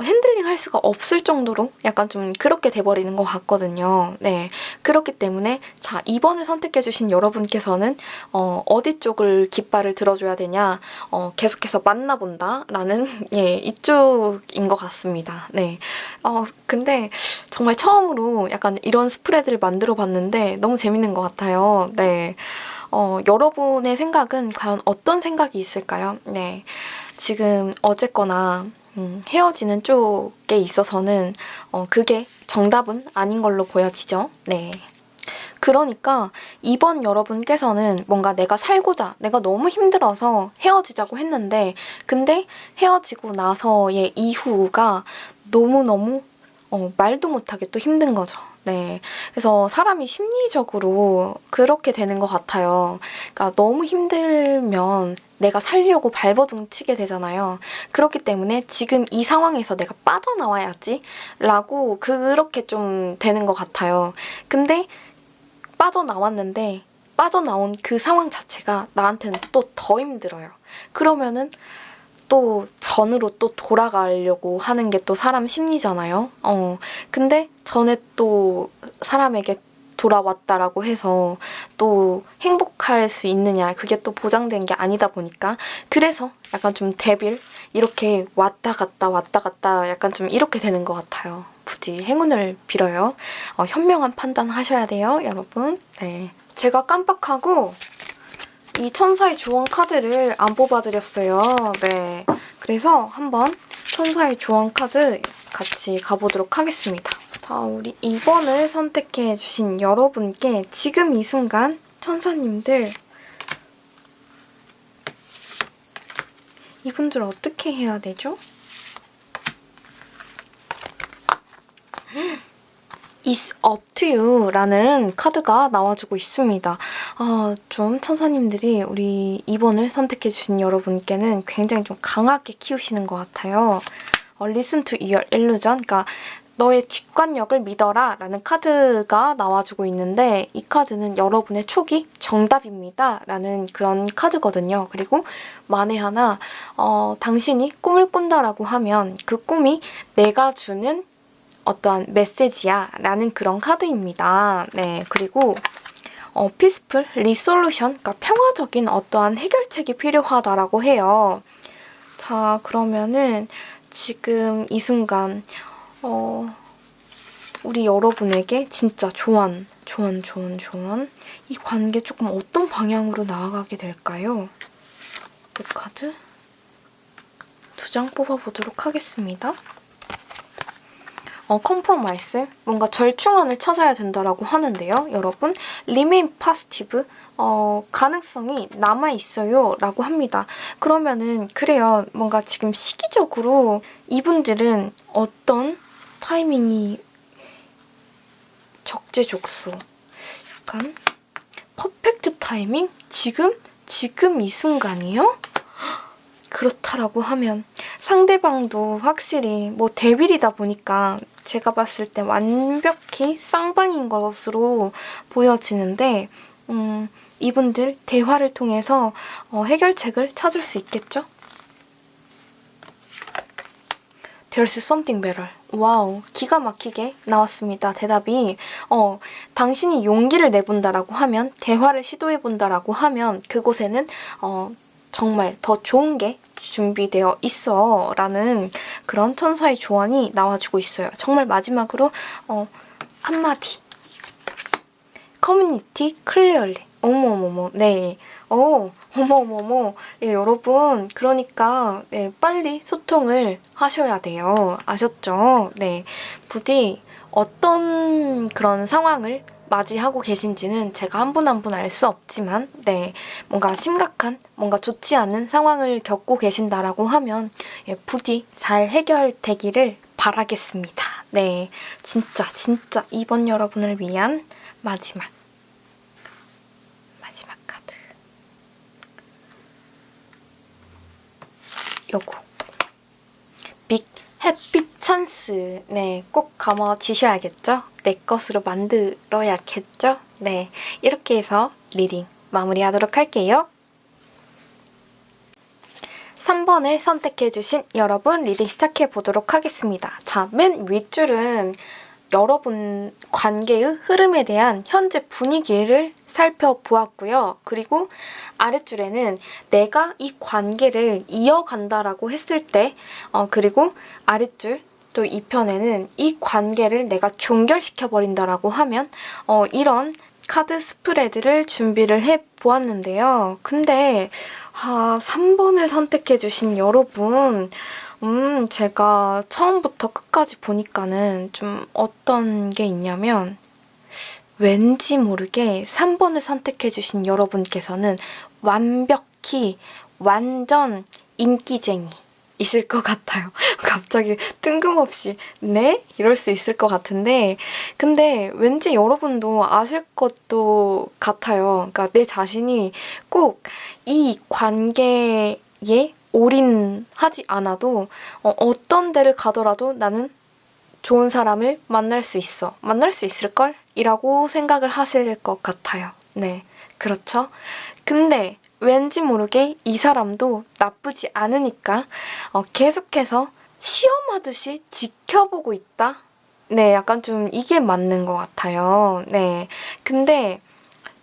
핸들링 할 수가 없을 정도로 약간 좀 그렇게 돼버리는 것 같거든요. 네, 그렇기 때문에 자, 2번을 선택해주신 여러분께서는 어디 쪽을 깃발을 들어줘야 되냐 계속해서 만나본다 라는 예, 이쪽인 것 같습니다. 네, 근데 정말 처음으로 약간 이런 스프레드를 만들어 봤는데 너무 재밌는 것 같아요. 네. 여러분의 생각은 과연 어떤 생각이 있을까요? 네, 지금 어쨌거나 헤어지는 쪽에 있어서는 그게 정답은 아닌 걸로 보여지죠. 네. 그러니까 이번 여러분께서는 뭔가 내가 살고자, 내가 너무 힘들어서 헤어지자고 했는데 근데 헤어지고 나서의 이후가 너무너무 말도 못하게 또 힘든 거죠. 네, 그래서 사람이 심리적으로 그렇게 되는 것 같아요. 그러니까 너무 힘들면 내가 살려고 발버둥 치게 되잖아요. 그렇기 때문에 지금 이 상황에서 내가 빠져나와야지 라고 그렇게 좀 되는 것 같아요. 근데 빠져나왔는데 빠져나온 그 상황 자체가 나한테는 또 더 힘들어요. 그러면은 또 전으로 또 돌아가려고 하는 게 또 사람 심리잖아요. 근데 전에 또 사람에게 돌아왔다라고 해서 또 행복할 수 있느냐 그게 또 보장된 게 아니다 보니까 그래서 약간 좀 데빌 이렇게 왔다 갔다 약간 좀 이렇게 되는 것 같아요. 부디 행운을 빌어요. 현명한 판단 하셔야 돼요, 여러분. 네, 제가 깜빡하고 이 천사의 조언 카드를 안 뽑아드렸어요. 네, 그래서 한번 천사의 조언 카드 같이 가보도록 하겠습니다. 자, 우리 2번을 선택해주신 여러분께 지금 이 순간 천사님들 이분들 어떻게 해야 되죠? It's up to you 라는 카드가 나와주고 있습니다. 좀 천사님들이 우리 2번을 선택해주신 여러분께는 굉장히 좀 강하게 키우시는 것 같아요. Listen to your illusion, 그러니까 너의 직관력을 믿어라 라는 카드가 나와주고 있는데 이 카드는 여러분의 촉이 정답입니다 라는 그런 카드거든요. 그리고 만에 하나 당신이 꿈을 꾼다라고 하면 그 꿈이 내가 주는 어떠한 메시지야 라는 그런 카드입니다. 네, 그리고 peaceful resolution, 그러니까 평화적인 어떠한 해결책이 필요하다라고 해요. 자, 그러면은 지금 이 순간 우리 여러분에게 진짜 조언. 이 관계 조금 어떤 방향으로 나아가게 될까요? 이 카드 2장 뽑아보도록 하겠습니다. 컴프로마이스, 뭔가 절충안을 찾아야 된다라고 하는데요. 여러분, remain positive, 가능성이 남아있어요 라고 합니다. 그러면은 그래요. 뭔가 지금 시기적으로 이분들은 어떤 타이밍이 적재적소. 약간 퍼펙트 타이밍? 지금 이 순간이요? 그렇다라고 하면 상대방도 확실히 뭐 데빌이다 보니까 제가 봤을 때 완벽히 쌍방인 것으로 보여지는데 이분들 대화를 통해서 해결책을 찾을 수 있겠죠? There's something better. 와우, 기가 막히게 나왔습니다. 대답이 당신이 용기를 내본다라고 하면, 대화를 시도해본다라고 하면 그곳에는 정말 더 좋은 게 준비되어 있어 라는 그런 천사의 조언이 나와주고 있어요. 정말 마지막으로 한마디. 커뮤니티 클리어리. 어머머머. 네. 어머머머. 예, 여러분, 그러니까 네, 빨리 소통을 하셔야 돼요. 아셨죠? 네. 부디 어떤 그런 상황을 맞이하고 계신지는 제가 한 분 한 분 알 수 없지만 네, 뭔가 심각한, 뭔가 좋지 않은 상황을 겪고 계신다라고 하면 예, 부디 잘 해결되기를 바라겠습니다. 네, 진짜 이번 여러분을 위한 마지막 카드. 요거. 빅 햇빛 찬스. 네, 꼭 감아주셔야겠죠? 내 것으로 만들어야겠죠? 네, 이렇게 해서 리딩 마무리하도록 할게요. 3번을 선택해주신 여러분 리딩 시작해보도록 하겠습니다. 자, 맨 윗줄은 여러분 관계의 흐름에 대한 현재 분위기를 살펴보았고요. 그리고 아랫줄에는 내가 이 관계를 이어간다라고 했을 때 그리고 아랫줄 또 2편에는 이 관계를 내가 종결시켜버린다라고 하면 이런 카드 스프레드를 준비를 해보았는데요. 근데 3번을 선택해주신 여러분 제가 처음부터 끝까지 보니까는 좀 어떤 게 있냐면 왠지 모르게 3번을 선택해주신 여러분께서는 완벽히 완전 인기쟁이 있을 것 같아요. 갑자기 뜬금없이 네? 이럴 수 있을 것 같은데 근데 왠지 여러분도 아실 것도 같아요. 그러니까 내 자신이 꼭 이 관계에 올인하지 않아도 어떤 데를 가더라도 나는 좋은 사람을 만날 수 있어. 만날 수 있을걸? 이라고 생각을 하실 것 같아요. 네, 그렇죠? 근데 왠지 모르게 이 사람도 나쁘지 않으니까 계속해서 시험하듯이 지켜보고 있다? 네, 약간 좀 이게 맞는 것 같아요. 네, 근데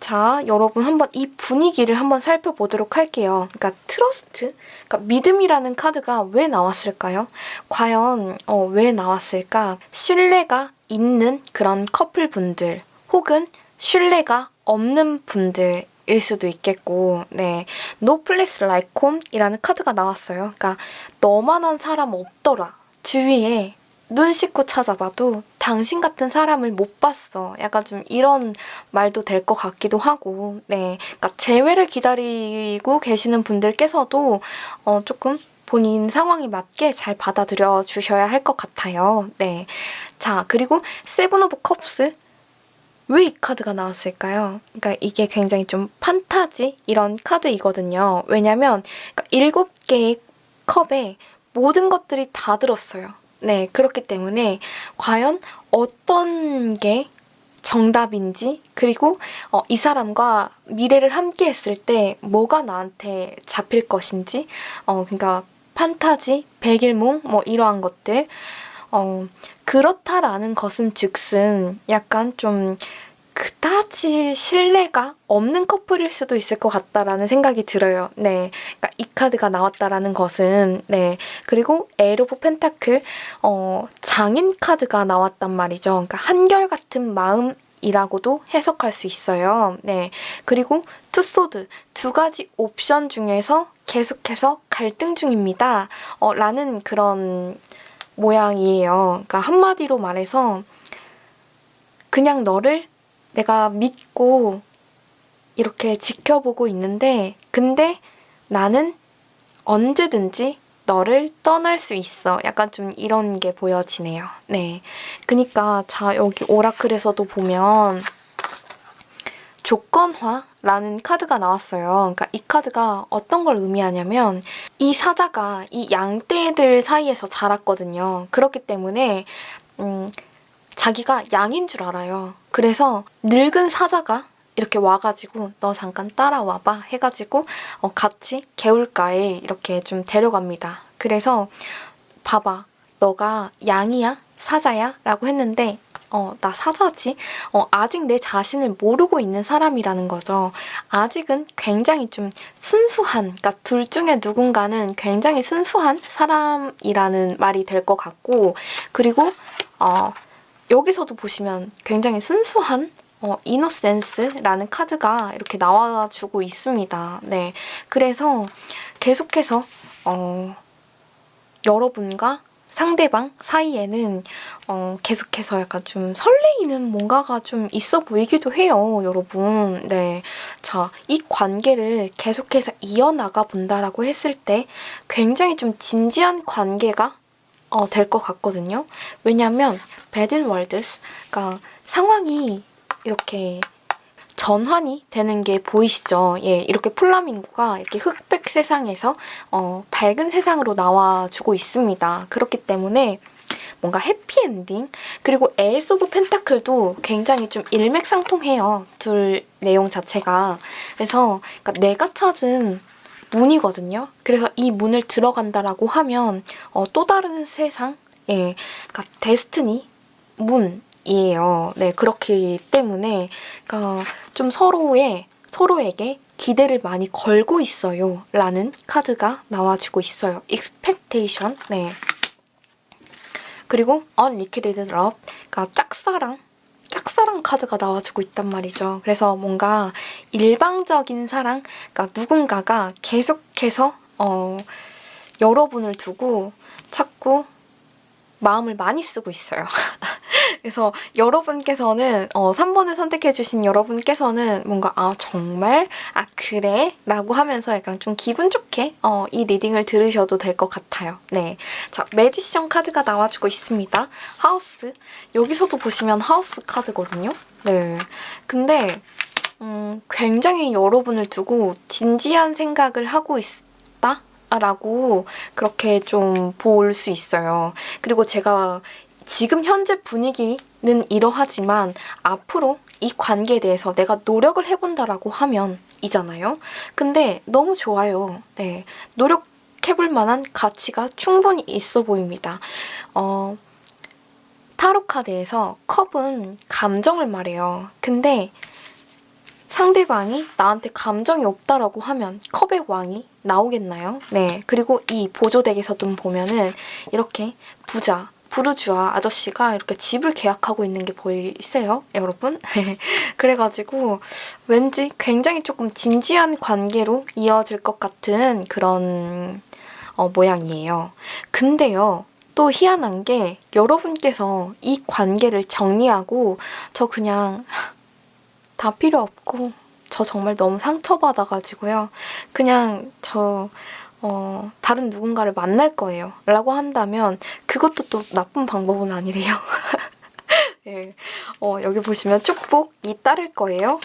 자, 여러분 한번 이 분위기를 한번 살펴보도록 할게요. 그러니까 트러스트, 그러니까 믿음이라는 카드가 왜 나왔을까요? 과연 왜 나왔을까? 신뢰가 있는 그런 커플분들 혹은 신뢰가 없는 분들 일 수도 있겠고, 네, No Place Like Home이라는 카드가 나왔어요. 그러니까 너만한 사람 없더라. 주위에 눈 씻고 찾아봐도 당신 같은 사람을 못 봤어. 약간 좀 이런 말도 될 것 같기도 하고, 네, 그러니까 재회를 기다리고 계시는 분들께서도 조금 본인 상황에 맞게 잘 받아들여 주셔야 할 것 같아요. 네, 자, 그리고 세븐 오브 컵스. 왜 이 카드가 나왔을까요? 그러니까 이게 굉장히 좀 판타지 이런 카드이거든요. 왜냐면 그러니까 7개의 컵에 모든 것들이 다 들었어요. 네, 그렇기 때문에 과연 어떤 게 정답인지 그리고 이 사람과 미래를 함께 했을 때 뭐가 나한테 잡힐 것인지 그러니까 판타지, 백일몽 뭐 이러한 것들 그렇다라는 것은 즉슨 약간 좀 그다지 신뢰가 없는 커플일 수도 있을 것 같다라는 생각이 들어요. 네, 그러니까 이 카드가 나왔다라는 것은 네, 그리고 에이트 오브 펜타클 장인 카드가 나왔단 말이죠. 그러니까 한결같은 마음이라고도 해석할 수 있어요. 네, 그리고 투 소드, 두 가지 옵션 중에서 계속해서 갈등 중입니다. 라는 그런 모양이에요. 그러니까 한마디로 말해서 그냥 너를 내가 믿고 이렇게 지켜보고 있는데 근데 나는 언제든지 너를 떠날 수 있어. 약간 좀 이런 게 보여지네요. 네. 그니까 자, 여기 오라클에서도 보면 조건화라는 카드가 나왔어요. 그러니까 이 카드가 어떤 걸 의미하냐면 이 사자가 이 양떼들 사이에서 자랐거든요. 그렇기 때문에 자기가 양인 줄 알아요. 그래서 늙은 사자가 이렇게 와가지고 너 잠깐 따라와봐 해가지고 같이 개울가에 이렇게 좀 데려갑니다. 그래서 봐봐, 너가 양이야? 사자야? 라고 했는데 나 사자지? 아직 내 자신을 모르고 있는 사람이라는 거죠. 아직은 굉장히 좀 순수한, 그러니까 둘 중에 누군가는 굉장히 순수한 사람이라는 말이 될 것 같고, 그리고 여기서도 보시면 굉장히 순수한 이노센스라는 카드가 이렇게 나와주고 있습니다. 네, 그래서 계속해서 여러분과 상대방 사이에는 계속해서 약간 좀 설레이는 뭔가가 좀 있어 보이기도 해요, 여러분. 네, 자, 이 관계를 계속해서 이어나가 본다라고 했을 때 굉장히 좀 진지한 관계가 될 것 같거든요. 왜냐면 배드 월드스, 그러니까 상황이 이렇게 전환이 되는 게 보이시죠? 예, 이렇게 플라밍고가 이렇게 흑백 세상에서 밝은 세상으로 나와주고 있습니다. 그렇기 때문에 뭔가 해피엔딩, 그리고 에이스 오브 펜타클도 굉장히 좀 일맥상통해요. 둘 내용 자체가. 그래서 그러니까 내가 찾은 문이거든요. 그래서 이 문을 들어간다라고 하면 또 다른 세상, 예, 그러니까 데스티니 문이에요. 네, 그렇기 때문에 그러니까 좀 서로에게 기대를 많이 걸고 있어요. 라는 카드가 나와주고 있어요. expectation. 네. 그리고 unrequited love, 그러니까 짝사랑 카드가 나와주고 있단 말이죠. 그래서 뭔가 일방적인 사랑, 그러니까 누군가가 계속해서 여러분을 두고 자꾸 마음을 많이 쓰고 있어요. 그래서 여러분께서는 3번을 선택해주신 여러분께서는 뭔가 정말? 그래? 라고 하면서 약간 좀 기분 좋게 이 리딩을 들으셔도 될 것 같아요. 네, 자, 매지션 카드가 나와주고 있습니다. 하우스, 여기서도 보시면 하우스 카드거든요. 네, 근데 굉장히 여러분을 두고 진지한 생각을 하고 있다? 라고 그렇게 좀 볼 수 있어요. 그리고 제가 지금 현재 분위기는 이러하지만 앞으로 이 관계에 대해서 내가 노력을 해본다라고 하면 이잖아요. 근데 너무 좋아요. 네, 노력해볼 만한 가치가 충분히 있어 보입니다. 타로 카드에서 컵은 감정을 말해요. 근데 상대방이 나한테 감정이 없다라고 하면 컵의 왕이 나오겠나요? 네, 그리고 이 보조덱에서도 보면은 이렇게 부르주아 아저씨가 이렇게 집을 계약하고 있는 게 보이세요, 여러분? 그래가지고 왠지 굉장히 조금 진지한 관계로 이어질 것 같은 그런 모양이에요. 근데요, 또 희한한 게 여러분께서 이 관계를 정리하고 저 그냥 다 필요 없고 저 정말 너무 상처받아가지고요. 그냥 저 다른 누군가를 만날 거예요. 라고 한다면 그것도 또 나쁜 방법은 아니래요. 네, 여기 보시면 축복이 따를 거예요.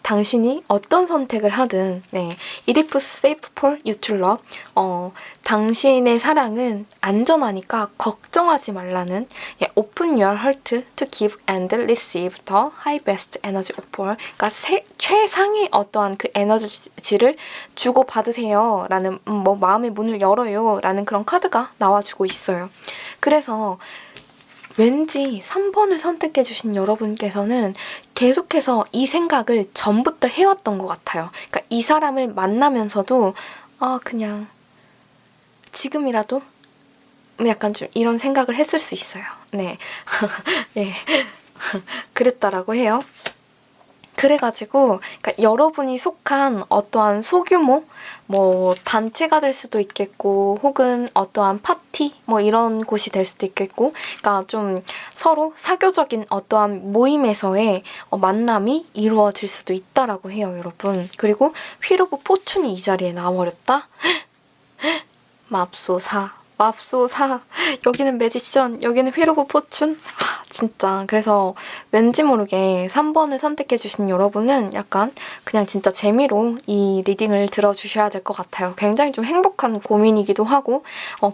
당신이 어떤 선택을 하든, 네, it is safe for you to love. 당신의 사랑은 안전하니까 걱정하지 말라는, open your heart to give and receive the high best energy of all. 그러니까 최상의 어떠한 그 에너지를 주고 받으세요. 라는, 마음의 문을 열어요. 라는 그런 카드가 나와주고 있어요. 그래서 왠지 3번을 선택해주신 여러분께서는 계속해서 이 생각을 전부터 해왔던 것 같아요. 그러니까 이 사람을 만나면서도 그냥 지금이라도 약간 좀 이런 생각을 했을 수 있어요. 네, 네. 그랬다라고 해요. 그래가지고 그러니까 여러분이 속한 어떠한 소규모 단체가 될 수도 있겠고 혹은 어떠한 파티 이런 곳이 될 수도 있겠고, 그러니까 좀 서로 사교적인 어떠한 모임에서의 만남이 이루어질 수도 있다라고 해요, 여러분. 그리고 휠 오브 포춘이 이 자리에 나와버렸다? 맙소사, 맙소사. 여기는 매지션, 여기는 휠 오브 포춘. 진짜 그래서 왠지 모르게 3번을 선택해주신 여러분은 약간 그냥 진짜 재미로 이 리딩을 들어주셔야 될 것 같아요. 굉장히 좀 행복한 고민이기도 하고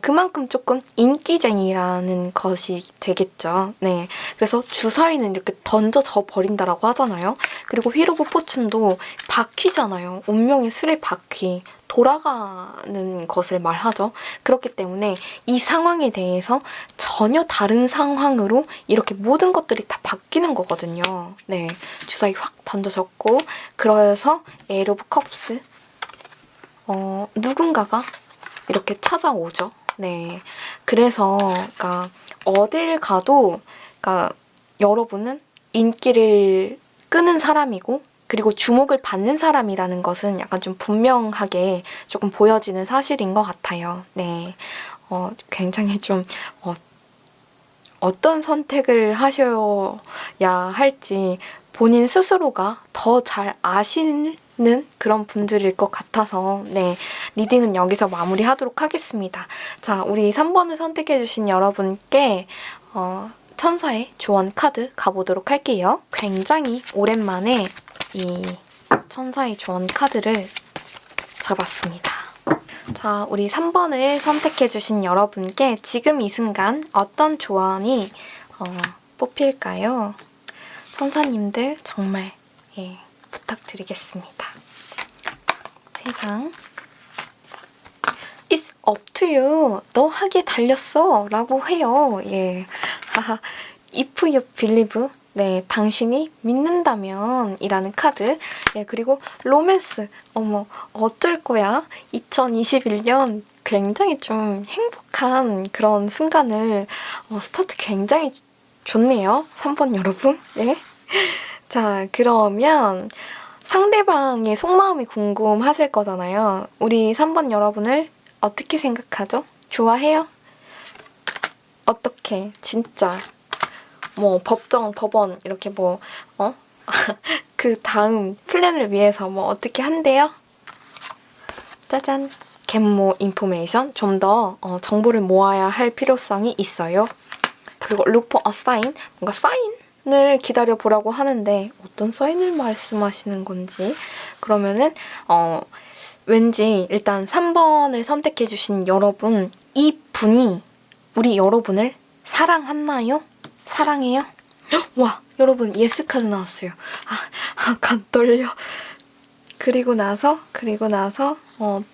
그만큼 조금 인기쟁이라는 것이 되겠죠. 네, 그래서 주사위는 이렇게 던져져 버린다라고 하잖아요. 그리고 휠 오브 포춘도 바퀴잖아요. 운명의 수레 바퀴. 돌아가는 것을 말하죠. 그렇기 때문에 이 상황에 대해서 전혀 다른 상황으로 이렇게 모든 것들이 다 바뀌는 거거든요. 네, 주사위 확 던져졌고 그래서 에이트 오브 컵스 누군가가 이렇게 찾아오죠. 네, 그래서 그러니까 어딜 가도 그러니까 여러분은 인기를 끄는 사람이고 그리고 주목을 받는 사람이라는 것은 약간 좀 분명하게 조금 보여지는 사실인 것 같아요. 네, 굉장히 좀 어떤 선택을 하셔야 할지 본인 스스로가 더 잘 아시는 그런 분들일 것 같아서 네, 리딩은 여기서 마무리하도록 하겠습니다. 자, 우리 3번을 선택해주신 여러분께 천사의 조언 카드 가보도록 할게요. 굉장히 오랜만에 이 천사의 조언 카드를 잡았습니다. 자, 우리 3번을 선택해주신 여러분께 지금 이 순간 어떤 조언이 뽑힐까요? 천사님들 정말 부탁드리겠습니다. 3장. It's up to you. 너 하기에 달렸어. 라고 해요. 예. 하하. If you believe. 네, 당신이 믿는다면 이라는 카드. 예, 그리고 로맨스. 어머, 어쩔 거야? 2021년 굉장히 좀 행복한 그런 순간을 스타트 굉장히 좋네요. 3번 여러분. 네. 자, 그러면 상대방의 속마음이 궁금하실 거잖아요. 우리 3번 여러분을 어떻게 생각하죠? 좋아해요? 어떻게? 진짜. 뭐 법정, 법원 이렇게 그 다음 플랜을 위해서 어떻게 한대요? 짜잔! 겟모 인포메이션. 좀 더 정보를 모아야 할 필요성이 있어요. 그리고 look for a sign. 뭔가 사인을 기다려보라고 하는데 어떤 사인을 말씀하시는 건지. 그러면은 왠지 일단 3번을 선택해주신 여러분, 이 분이 우리 여러분을 사랑하나요? 사랑해요? 와, 여러분 예스 카드 나왔어요. 간 떨려. 그리고 나서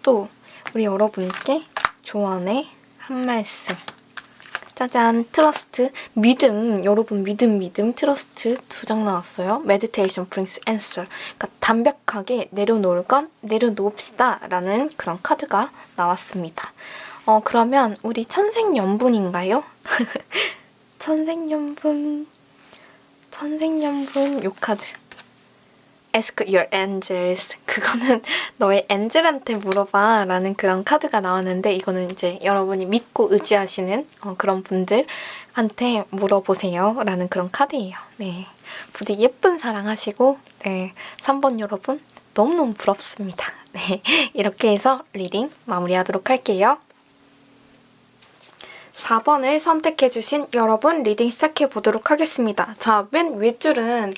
또 우리 여러분께 조언의 한 말씀. 짜잔, 트러스트, 믿음. 여러분 믿음, 트러스트 2장 나왔어요. 메디테이션 brings answer. 그러니까 담백하게 내려놓을 건 내려놓읍시다 라는 그런 카드가 나왔습니다. 그러면 우리 천생연분인가요? 천생연분 요 카드. Ask your angels. 그거는 너의 엔젤한테 물어봐 라는 그런 카드가 나왔는데 이거는 이제 여러분이 믿고 의지하시는 그런 분들한테 물어보세요 라는 그런 카드예요. 네, 부디 예쁜 사랑하시고 네, 3번 여러분 너무너무 부럽습니다. 네, 이렇게 해서 리딩 마무리하도록 할게요. 4번을 선택해주신 여러분 리딩 시작해보도록 하겠습니다. 자, 맨 윗줄은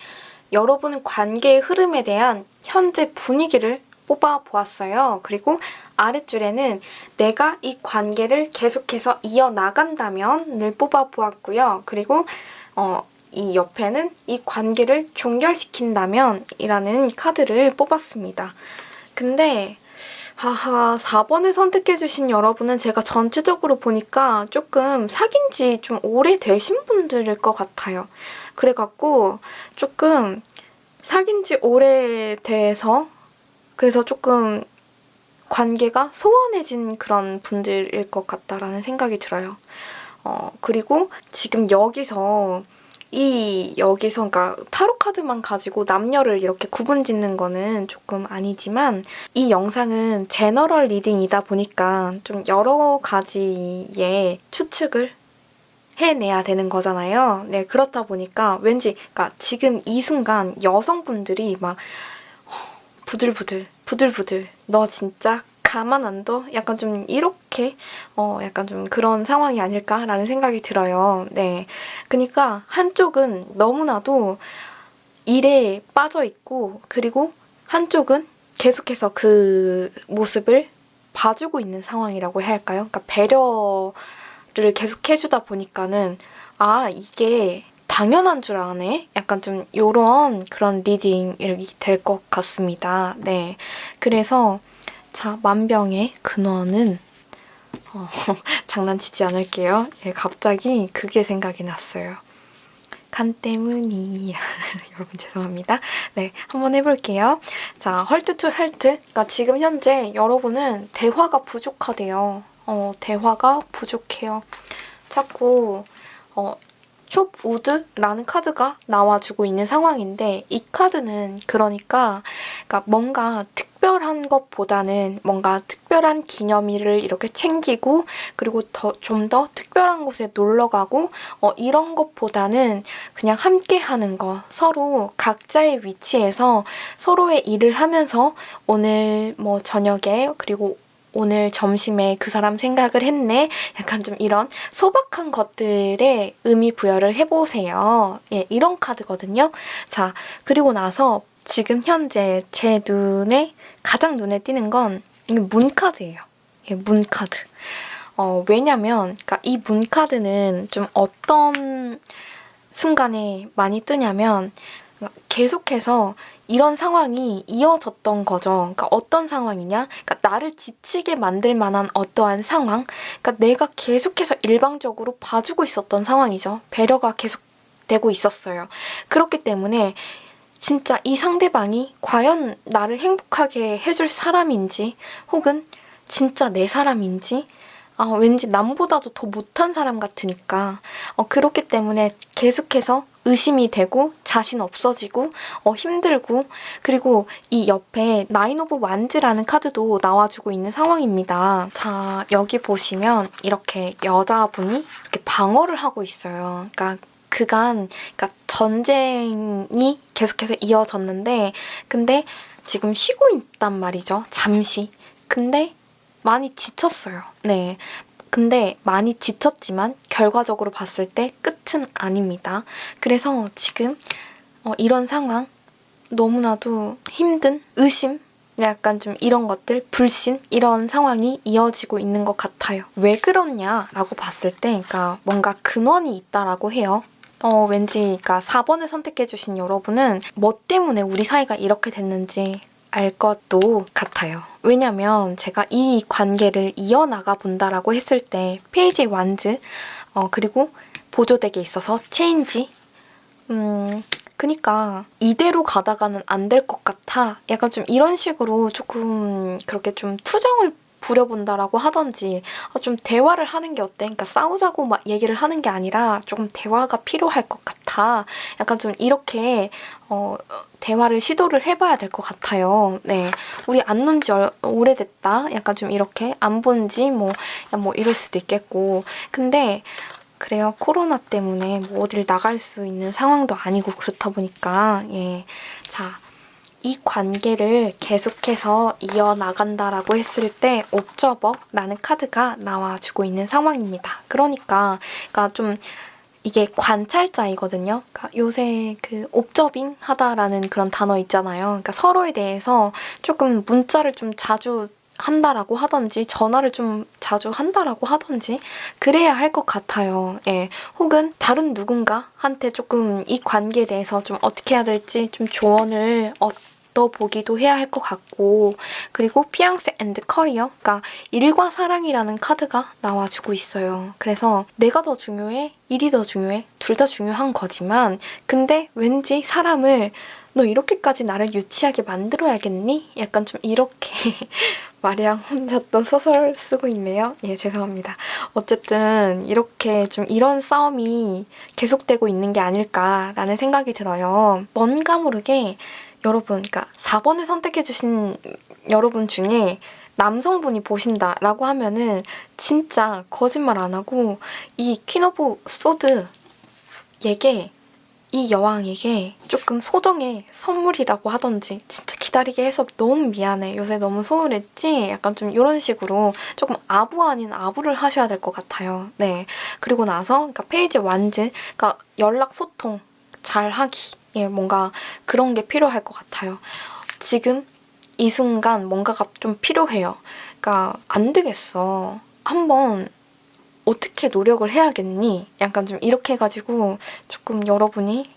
여러분 관계의 흐름에 대한 현재 분위기를 뽑아보았어요. 그리고 아랫줄에는 내가 이 관계를 계속해서 이어나간다면을 뽑아보았고요. 그리고 이 옆에는 이 관계를 종결시킨다면 이라는 카드를 뽑았습니다. 근데 4번을 선택해주신 여러분은 제가 전체적으로 보니까 조금 사귄 지 좀 오래되신 분들일 것 같아요. 그래갖고 조금 사귄 지 오래돼서 그래서 조금 관계가 소원해진 그런 분들일 것 같다라는 생각이 들어요. 그리고 지금 여기서 그러니까 타로 카드만 가지고 남녀를 이렇게 구분 짓는 거는 조금 아니지만 이 영상은 제너럴 리딩이다 보니까 좀 여러 가지의 추측을 해내야 되는 거잖아요. 네, 그렇다 보니까 왠지 그러니까 지금 이 순간 여성분들이 막 부들부들 너 진짜 가만 안 둬? 약간 좀 이렇게 약간 좀 그런 상황이 아닐까라는 생각이 들어요. 네. 그러니까 한쪽은 너무나도 일에 빠져 있고 그리고 한쪽은 계속해서 그 모습을 봐주고 있는 상황이라고 해야 할까요? 그러니까 배려를 계속 해주다 보니까는 아 이게 당연한 줄 아네? 약간 좀 요런 그런 리딩이 될 것 같습니다. 네. 그래서 자 만병의 근원은 장난치지 않을게요. 예, 갑자기 그게 생각이 났어요. 간 때문이 여러분 죄송합니다. 네, 한번 해볼게요. 자, 헐트 투 헐트. 그러니까 지금 현재 여러분은 대화가 부족하대요. 대화가 부족해요. 자꾸 숍 우드라는 카드가 나와주고 있는 상황인데 이 카드는 그러니까 뭔가 특별한 것보다는 뭔가 특별한 기념일을 이렇게 챙기고 그리고 좀 더 특별한 곳에 놀러 가고 이런 것보다는 그냥 함께 하는 거 서로 각자의 위치에서 서로의 일을 하면서 오늘 뭐 저녁에 그리고 오늘 점심에 그 사람 생각을 했네. 약간 좀 이런 소박한 것들에 의미 부여를 해보세요. 예, 이런 카드거든요. 자, 그리고 나서 지금 현재 제 눈에 가장 눈에 띄는 건 이게 문카드예요. 예, 문카드. 왜냐면 그러니까 이 문카드는 좀 어떤 순간에 많이 뜨냐면 계속해서 이런 상황이 이어졌던 거죠. 그러니까 어떤 상황이냐? 그러니까 나를 지치게 만들 만한 어떠한 상황? 그러니까 내가 계속해서 일방적으로 봐주고 있었던 상황이죠. 배려가 계속되고 있었어요. 그렇기 때문에 진짜 이 상대방이 과연 나를 행복하게 해줄 사람인지 혹은 진짜 내 사람인지 왠지 남보다도 더 못한 사람 같으니까 그렇기 때문에 계속해서 의심이 되고 자신 없어지고 힘들고 그리고 이 옆에 나인 오브 완즈라는 카드도 나와주고 있는 상황입니다. 자, 여기 보시면 이렇게 여자분이 이렇게 방어를 하고 있어요. 그러니까 전쟁이 계속해서 이어졌는데 근데 지금 쉬고 있단 말이죠. 잠시. 근데 많이 지쳤어요. 네. 근데 많이 지쳤지만 결과적으로 봤을 때 끝은 아닙니다. 그래서 지금 이런 상황 너무나도 힘든 의심 약간 좀 이런 것들 불신 이런 상황이 이어지고 있는 것 같아요. 왜 그렇냐라고 봤을 때 그러니까 뭔가 근원이 있다라고 해요. 왠지 그러니까 4번을 선택해주신 여러분은 뭐 때문에 우리 사이가 이렇게 됐는지 알 것도 같아요. 왜냐면 제가 이 관계를 이어나가 본다라고 했을 때 페이지 완즈 그리고 보조덱에 있어서 체인지 그니까 이대로 가다가는 안 될 것 같아. 약간 좀 이런 식으로 조금 그렇게 좀 투정을 부려본다라고 하던지 좀 대화를 하는 게 어때? 그러니까 싸우자고 막 얘기를 하는 게 아니라 조금 대화가 필요할 것 같아. 약간 좀 이렇게 대화를 시도를 해봐야 될 것 같아요. 네, 우리 안 논 지 오래됐다. 약간 좀 이렇게 안 본 지 뭐 이럴 수도 있겠고. 근데 그래요. 코로나 때문에 뭐 어딜 나갈 수 있는 상황도 아니고 그렇다 보니까 예, 자. 이 관계를 계속해서 이어나간다라고 했을 때 옵저버라는 카드가 나와주고 있는 상황입니다. 그러니까 좀 이게 관찰자이거든요. 그러니까 요새 그 옵저빙 하다라는 그런 단어 있잖아요. 그러니까 서로에 대해서 조금 문자를 좀 자주 한다라고 하던지 전화를 좀 자주 한다라고 하던지 그래야 할 것 같아요. 예. 혹은 다른 누군가한테 조금 이 관계에 대해서 좀 어떻게 해야 될지 좀 조언을 얻어보기도 해야 할 것 같고 그리고 피앙세 앤드 커리어 그러니까 일과 사랑이라는 카드가 나와주고 있어요. 그래서 내가 더 중요해? 일이 더 중요해? 둘 다 중요한 거지만 근데 왠지 사람을 너 이렇게까지 나를 유치하게 만들어야겠니? 약간 좀 이렇게 마리랑 혼자 또 소설 쓰고 있네요. 예, 죄송합니다. 어쨌든 이렇게 좀 이런 싸움이 계속되고 있는 게 아닐까라는 생각이 들어요. 뭔가 모르게 여러분, 그러니까 4번을 선택해주신 여러분 중에 남성분이 보신다라고 하면은 진짜 거짓말 안 하고 이 퀸 오브 소드 얘게 이 여왕에게 조금 소정의 선물이라고 하던지 진짜 기다리게 해서 너무 미안해. 요새 너무 소홀했지? 약간 좀 이런 식으로 조금 아부 아닌 아부를 하셔야 될 것 같아요. 네. 그리고 나서 그러니까 페이지 완즈, 그러니까 연락 소통 잘하기. 예, 뭔가 그런 게 필요할 것 같아요. 지금 이 순간 뭔가가 좀 필요해요. 그러니까 안 되겠어. 한번 어떻게 노력을 해야겠니? 약간 좀 이렇게 해가지고 조금 여러분이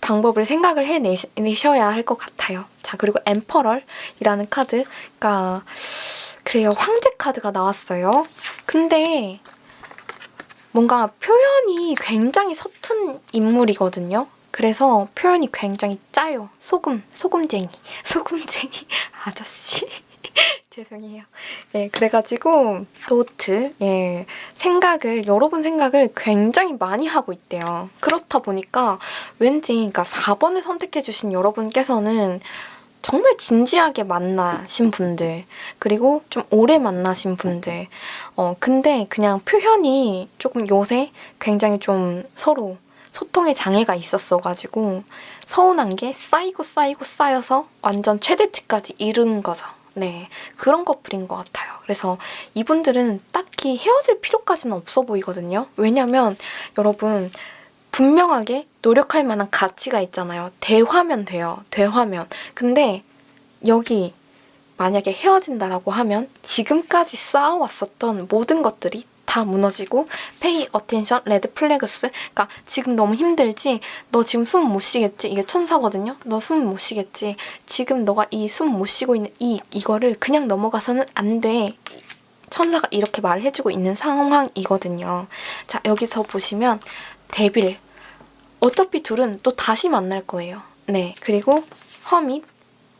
방법을 생각을 해내셔야 할 것 같아요. 자, 그리고 엠퍼럴이라는 카드가 그래요. 황제 카드가 나왔어요. 근데 뭔가 표현이 굉장히 서툰 인물이거든요. 그래서 표현이 굉장히 짜요. 소금쟁이 아저씨. 죄송해요. 예, 그래가지고 도트, 여러분 생각을 굉장히 많이 하고 있대요. 그렇다 보니까 왠지 그러니까 4번을 선택해주신 여러분께서는 정말 진지하게 만나신 분들, 그리고 좀 오래 만나신 분들, 근데 그냥 표현이 조금 요새 굉장히 좀 서로 소통에 장애가 있었어가지고 서운한 게 쌓여서 완전 최대치까지 이른 거죠. 네, 그런 커플인 것 같아요. 그래서 이분들은 딱히 헤어질 필요까지는 없어 보이거든요. 왜냐면 여러분 분명하게 노력할 만한 가치가 있잖아요. 대화면 돼요. 대화면. 근데 여기 만약에 헤어진다라고 하면 지금까지 쌓아왔었던 모든 것들이 다 무너지고 pay attention, red flags. 그러니까 지금 너무 힘들지? 너 지금 숨 못 쉬겠지? 이게 천사거든요? 너 숨 못 쉬겠지? 지금 너가 이 숨 못 쉬고 있는 이거를 그냥 넘어가서는 안 돼. 천사가 이렇게 말해주고 있는 상황이거든요. 자, 여기서 보시면 데빌. 어차피 둘은 또 다시 만날 거예요. 네, 그리고 허밋,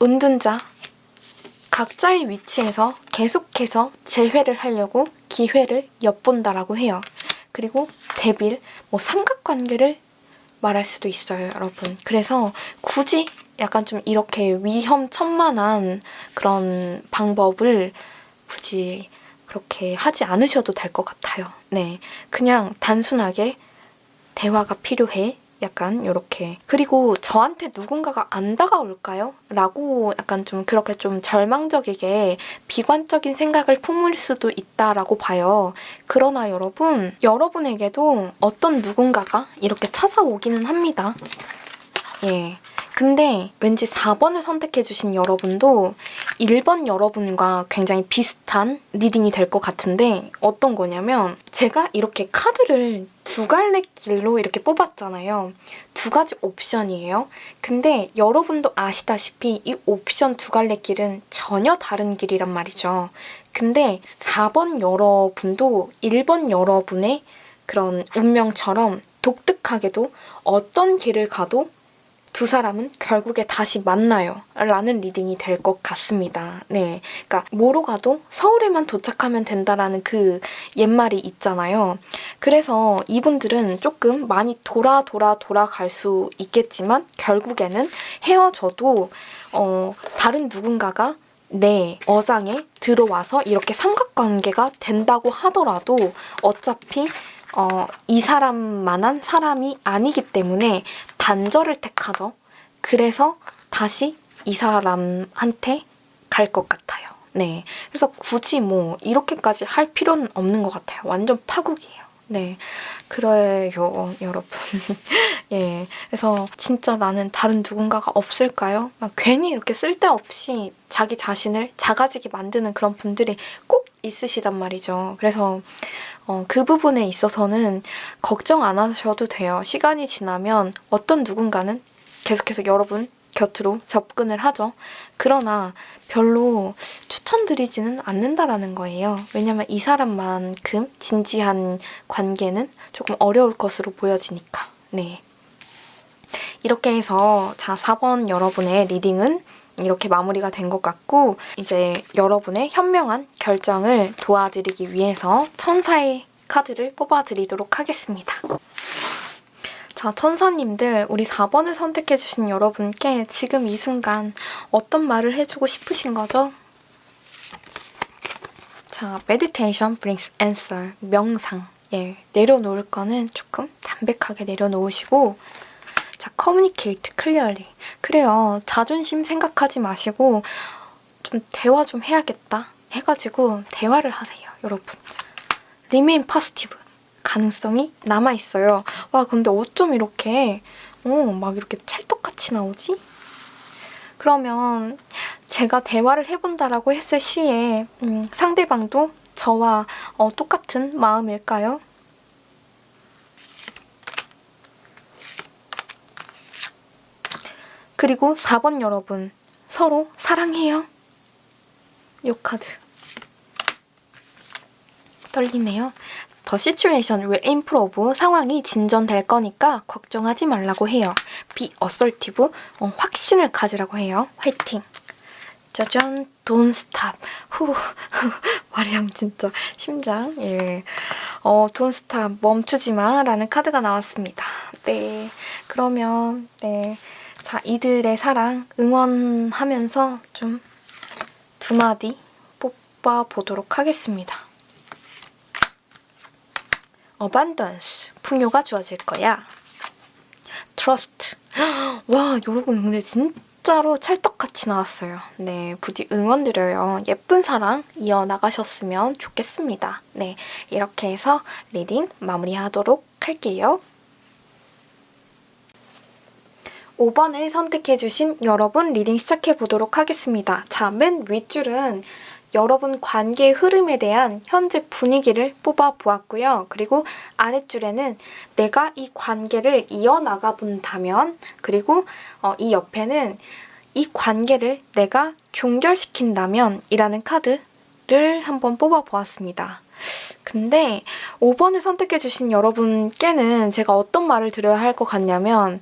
은둔자. 각자의 위치에서 계속해서 재회를 하려고 기회를 엿본다라고 해요. 그리고 데빌, 삼각관계를 말할 수도 있어요, 여러분. 그래서 굳이 약간 좀 이렇게 위험천만한 그런 방법을 굳이 그렇게 하지 않으셔도 될 것 같아요. 네, 그냥 단순하게 대화가 필요해. 약간 이렇게. 그리고 저한테 누군가가 안 다가올까요? 라고 약간 좀 그렇게 좀 절망적이게 비관적인 생각을 품을 수도 있다라고 봐요. 그러나 여러분에게도 어떤 누군가가 이렇게 찾아오기는 합니다. 예. 근데 왠지 4번을 선택해주신 여러분도 1번 여러분과 굉장히 비슷한 리딩이 될 것 같은데 어떤 거냐면 제가 이렇게 카드를 두 갈래 길로 이렇게 뽑았잖아요. 두 가지 옵션이에요. 근데 여러분도 아시다시피 이 옵션 두 갈래 길은 전혀 다른 길이란 말이죠. 근데 4번 여러분도 1번 여러분의 그런 운명처럼 독특하게도 어떤 길을 가도 두 사람은 결국에 다시 만나요. 라는 리딩이 될 것 같습니다. 네. 그러니까 뭐로 가도 서울에만 도착하면 된다라는 그 옛말이 있잖아요. 그래서 이분들은 조금 많이 돌아갈 수 있겠지만 결국에는 헤어져도 다른 누군가가 내 어장에 들어와서 이렇게 삼각관계가 된다고 하더라도 어차피 이 사람만한 사람이 아니기 때문에 단절을 택하죠. 그래서 다시 이 사람한테 갈 것 같아요. 네. 그래서 굳이 이렇게까지 할 필요는 없는 것 같아요. 완전 파국이에요. 네. 그래요, 여러분. 예. 그래서 진짜 나는 다른 누군가가 없을까요? 막 괜히 이렇게 쓸데없이 자기 자신을 작아지게 만드는 그런 분들이 꼭 있으시단 말이죠. 그래서 그 부분에 있어서는 걱정 안 하셔도 돼요. 시간이 지나면 어떤 누군가는 계속해서 여러분 곁으로 접근을 하죠. 그러나 별로 추천드리지는 않는다라는 거예요. 왜냐면 이 사람만큼 진지한 관계는 조금 어려울 것으로 보여지니까. 네. 이렇게 해서 4번 여러분의 리딩은 이렇게 마무리가 된 것 같고 이제 여러분의 현명한 결정을 도와드리기 위해서 천사의 카드를 뽑아드리도록 하겠습니다. 자, 천사님들, 우리 4번을 선택해주신 여러분께 지금 이 순간 어떤 말을 해주고 싶으신 거죠? 자, meditation brings answer, 명상. 예, 내려놓을 거는 조금 담백하게 내려놓으시고, 자, communicate clearly. 그래요. 자존심 생각하지 마시고 좀 대화 좀 해야겠다 해가지고 대화를 하세요, 여러분. remain positive. 가능성이 남아있어요. 와, 근데 어쩜 이렇게 막 이렇게 찰떡같이 나오지? 그러면 제가 대화를 해본다라고 했을 시에 상대방도 저와 똑같은 마음일까요? 그리고 4번 여러분, 서로 사랑해요. 요 카드. 떨리네요. The situation will improve. 상황이 진전될 거니까 걱정하지 말라고 해요. Be assertive. 확신을 가지라고 해요. 화이팅. 짜잔. Don't stop. 후. 마리앙 진짜 심장. 예. Don't stop. 멈추지 마. 라는 카드가 나왔습니다. 네. 그러면 네. 자, 이들의 사랑 응원하면서 좀 두 마디 뽑아보도록 하겠습니다. Abundance. 풍요가 주어질 거야. Trust. 와, 여러분 근데 진짜로 찰떡같이 나왔어요. 네, 부디 응원드려요. 예쁜 사랑 이어나가셨으면 좋겠습니다. 네, 이렇게 해서 리딩 마무리하도록 할게요. 5번을 선택해주신 여러분 리딩 시작해보도록 하겠습니다. 자, 맨 윗줄은 여러분 관계의 흐름에 대한 현재 분위기를 뽑아보았고요. 그리고 아랫줄에는 내가 이 관계를 이어나가 본다면, 그리고 이 옆에는 이 관계를 내가 종결시킨다면 이라는 카드를 한번 뽑아보았습니다. 근데 5번을 선택해주신 여러분께는 제가 어떤 말을 드려야 할 것 같냐면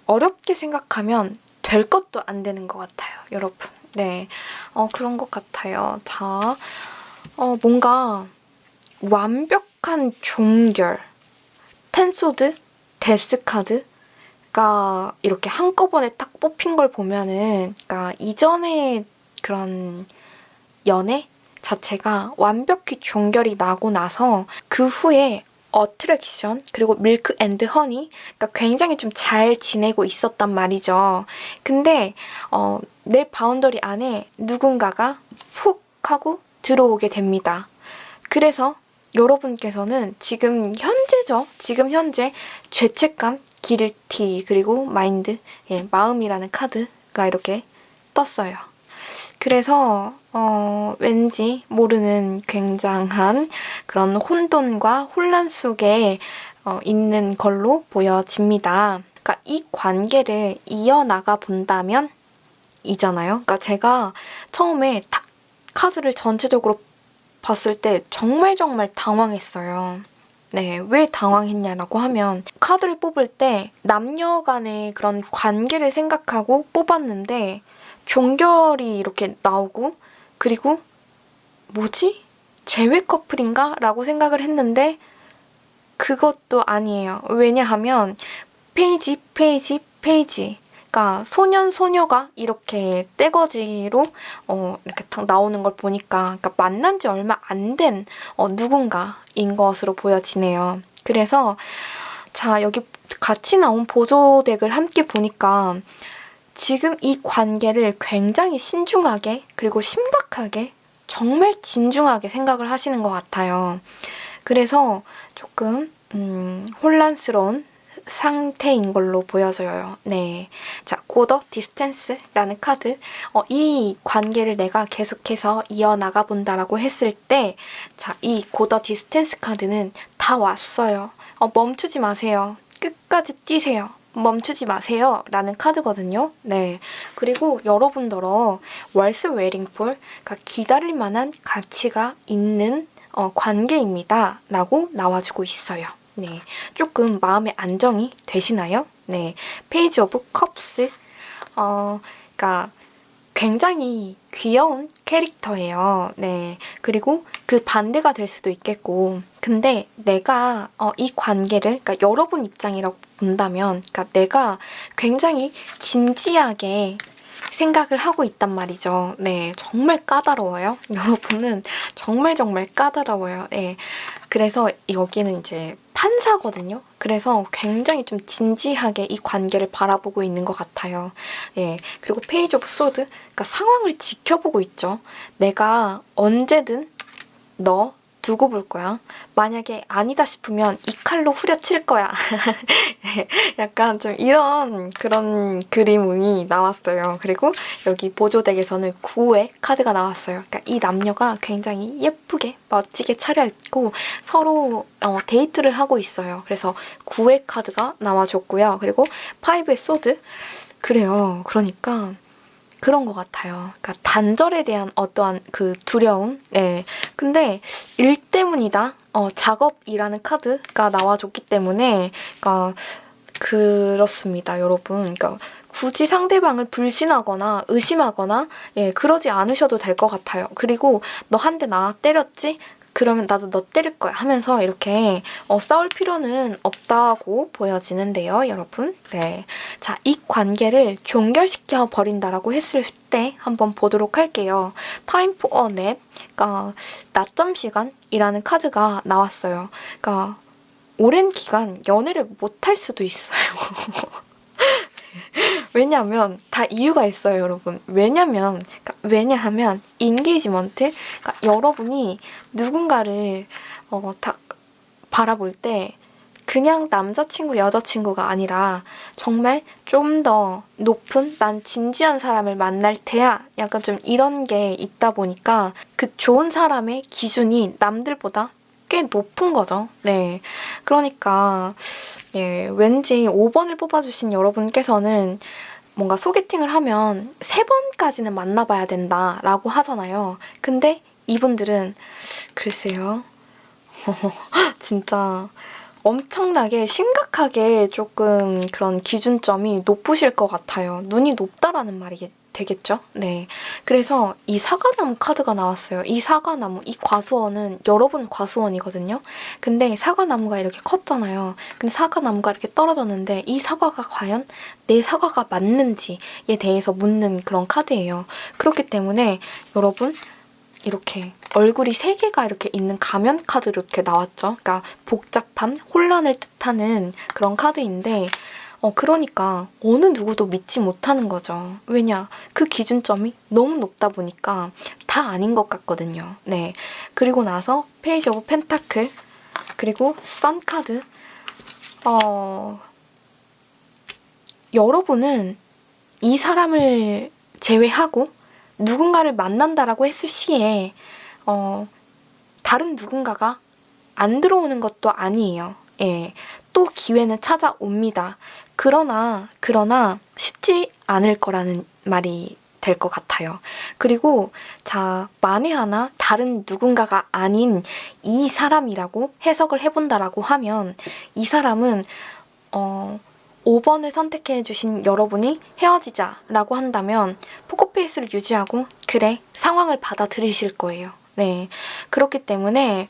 어렵게 생각하면 될 것도 안 되는 것 같아요, 여러분. 네, 그런 것 같아요. 자, 뭔가 완벽한 종결, 텐소드, 데스카드가 이렇게 한꺼번에 딱 뽑힌 걸 보면은, 그러니까 이전에 그런 연애 자체가 완벽히 종결이 나고 나서 그 후에 어트랙션 그리고 밀크 앤드 허니, 그러니까 굉장히 좀 잘 지내고 있었단 말이죠. 근데 내 바운더리 안에 누군가가 훅 하고 들어오게 됩니다. 그래서 여러분께서는 지금 현재 죄책감, 기르티, 그리고 마인드, 마음이라는 카드가 이렇게 떴어요. 그래서 왠지 모르는 굉장한 그런 혼돈과 혼란 속에 있는 걸로 보여집니다. 그러니까 이 관계를 이어나가 본다면 이잖아요. 그러니까 제가 처음에 딱 카드를 전체적으로 봤을 때 정말 당황했어요. 네, 왜 당황했냐라고 하면 카드를 뽑을 때 남녀 간의 그런 관계를 생각하고 뽑았는데 종결이 이렇게 나오고, 그리고 뭐지? 재회 커플인가? 라고 생각을 했는데 그것도 아니에요. 왜냐하면 페이지 그러니까 소년 소녀가 이렇게 떼거지로 이렇게 딱 나오는 걸 보니까, 그러니까 만난 지 얼마 안 된 누군가인 것으로 보여지네요. 그래서 자, 여기 같이 나온 보조덱을 함께 보니까 지금 이 관계를 굉장히 신중하게, 그리고 심각하게, 정말 진중하게 생각을 하시는 것 같아요. 그래서 조금 혼란스러운 상태인 걸로 보여져요. 네. 자, 고더 디스텐스라는 카드. 이 관계를 내가 계속해서 이어나가 본다라고 했을 때, 자, 이 고더 디스텐스 카드는 다 왔어요. 멈추지 마세요. 끝까지 뛰세요. 멈추지 마세요. 라는 카드거든요. 네. 그리고 여러분더러 월스 웨딩폴, 그러니까 기다릴 만한 가치가 있는 관계입니다. 라고 나와주고 있어요. 네. 조금 마음의 안정이 되시나요? 네. 페이지 오브 컵스. 그러니까 굉장히 귀여운 캐릭터예요. 네. 그리고 그 반대가 될 수도 있겠고, 근데 내가 이 관계를, 그러니까 여러분 입장이라고 본다면, 그러니까 내가 굉장히 진지하게 생각을 하고 있단 말이죠. 네, 정말 까다로워요. 여러분은 정말 까다로워요. 네, 그래서 여기는 이제 판사거든요. 그래서 굉장히 좀 진지하게 이 관계를 바라보고 있는 것 같아요. 네, 그리고 페이지 오브 소드, 그러니까 상황을 지켜보고 있죠. 내가 언제든 너 두고 볼 거야. 만약에 아니다 싶으면 이 칼로 후려칠 거야. 약간 좀 이런 그런 그림이 나왔어요. 그리고 여기 보조덱에서는 9의 카드가 나왔어요. 그러니까 이 남녀가 굉장히 예쁘게 멋지게 차려입고 서로 데이트를 하고 있어요. 그래서 9의 카드가 나와줬고요. 그리고 5의 소드. 그래요. 그러니까 그런 것 같아요. 그러니까 단절에 대한 어떠한 그 두려움. 네. 근데 일 때문이다. 작업이라는 카드가 나와줬기 때문에, 그러니까 그렇습니다, 여러분. 그러니까 굳이 상대방을 불신하거나 의심하거나 그러지 않으셔도 될 것 같아요. 그리고 너 한 대 나 때렸지? 그러면 나도 너 때릴 거야 하면서 이렇게 싸울 필요는 없다고 보여지는데요, 여러분. 네. 자, 이 관계를 종결시켜 버린다라고 했을 때 한번 보도록 할게요. Time for a nap, 그러니까 낮잠 시간이라는 카드가 나왔어요. 그러니까 오랜 기간 연애를 못할 수도 있어요. 왜냐하면 다 이유가 있어요, 여러분. 왜냐하면 인게이지먼트, 그러니까 여러분이 누군가를 딱 바라볼 때 그냥 남자친구, 여자친구가 아니라 정말 좀 더 높은 난 진지한 사람을 만날 테야. 약간 좀 이런 게 있다 보니까 그 좋은 사람의 기준이 남들보다 꽤 높은 거죠. 네. 그러니까 왠지 5번을 뽑아주신 여러분께서는 뭔가 소개팅을 하면 3번까지는 만나봐야 된다라고 하잖아요. 근데 이분들은 글쎄요. 진짜 엄청나게 심각하게 조금 그런 기준점이 높으실 것 같아요. 눈이 높다라는 말이 되겠죠? 네. 그래서 이 사과나무 카드가 나왔어요. 이 사과나무, 이 과수원은 여러분 과수원이거든요. 근데 사과나무가 이렇게 컸잖아요. 근데 사과나무가 이렇게 떨어졌는데 이 사과가 과연 내 사과가 맞는지에 대해서 묻는 그런 카드예요. 그렇기 때문에 여러분 이렇게 얼굴이 3개가 이렇게 있는 가면 카드로 이렇게 나왔죠. 그러니까 복잡함, 혼란을 뜻하는 그런 카드인데 그러니까 어느 누구도 믿지 못하는 거죠. 왜냐? 그 기준점이 너무 높다 보니까 다 아닌 것 같거든요. 네. 그리고 나서 페이지 오브 펜타클, 그리고 선 카드. 여러분은 이 사람을 제외하고 누군가를 만난다라고 했을 시에 다른 누군가가 안 들어오는 것도 아니에요. 예. 또 기회는 찾아옵니다. 그러나 쉽지 않을 거라는 말이 될 것 같아요. 그리고 자, 만에 하나 다른 누군가가 아닌 이 사람이라고 해석을 해본다라고 하면 이 사람은 5번을 선택해주신 여러분이 헤어지자라고 한다면 포커페이스를 유지하고 그래, 상황을 받아들이실 거예요. 네. 그렇기 때문에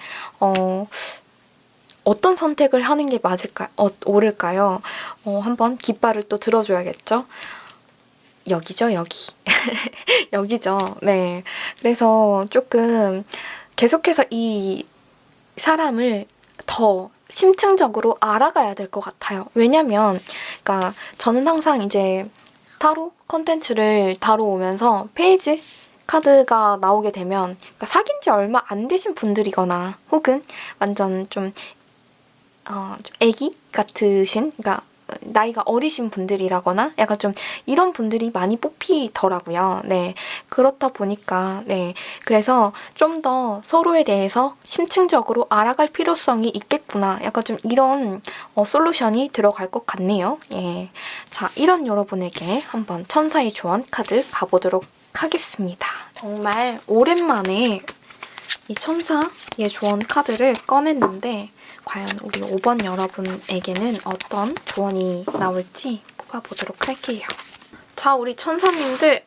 어떤 선택을 하는 게 맞을까요? 옳을까요? 한번 깃발을 또 들어줘야겠죠? 여기죠, 여기. 여기죠. 네. 그래서 조금 계속해서 이 사람을 더 심층적으로 알아가야 될 것 같아요. 왜냐면, 그러니까 저는 항상 이제 타로 컨텐츠를 다뤄오면서 페이지 카드가 나오게 되면 그러니까 사귄 지 얼마 안 되신 분들이거나 혹은 완전 좀 애기 같으신, 그러니까 나이가 어리신 분들이라거나 약간 좀 이런 분들이 많이 뽑히더라고요. 네. 그렇다 보니까, 네. 그래서 좀 더 서로에 대해서 심층적으로 알아갈 필요성이 있겠구나. 약간 좀 이런 솔루션이 들어갈 것 같네요. 예. 자, 이런 여러분에게 한번 천사의 조언 카드 가보도록 하겠습니다. 정말 오랜만에 이 천사의 조언 카드를 꺼냈는데 과연 우리 5번 여러분에게는 어떤 조언이 나올지 뽑아보도록 할게요. 자, 우리 천사님들.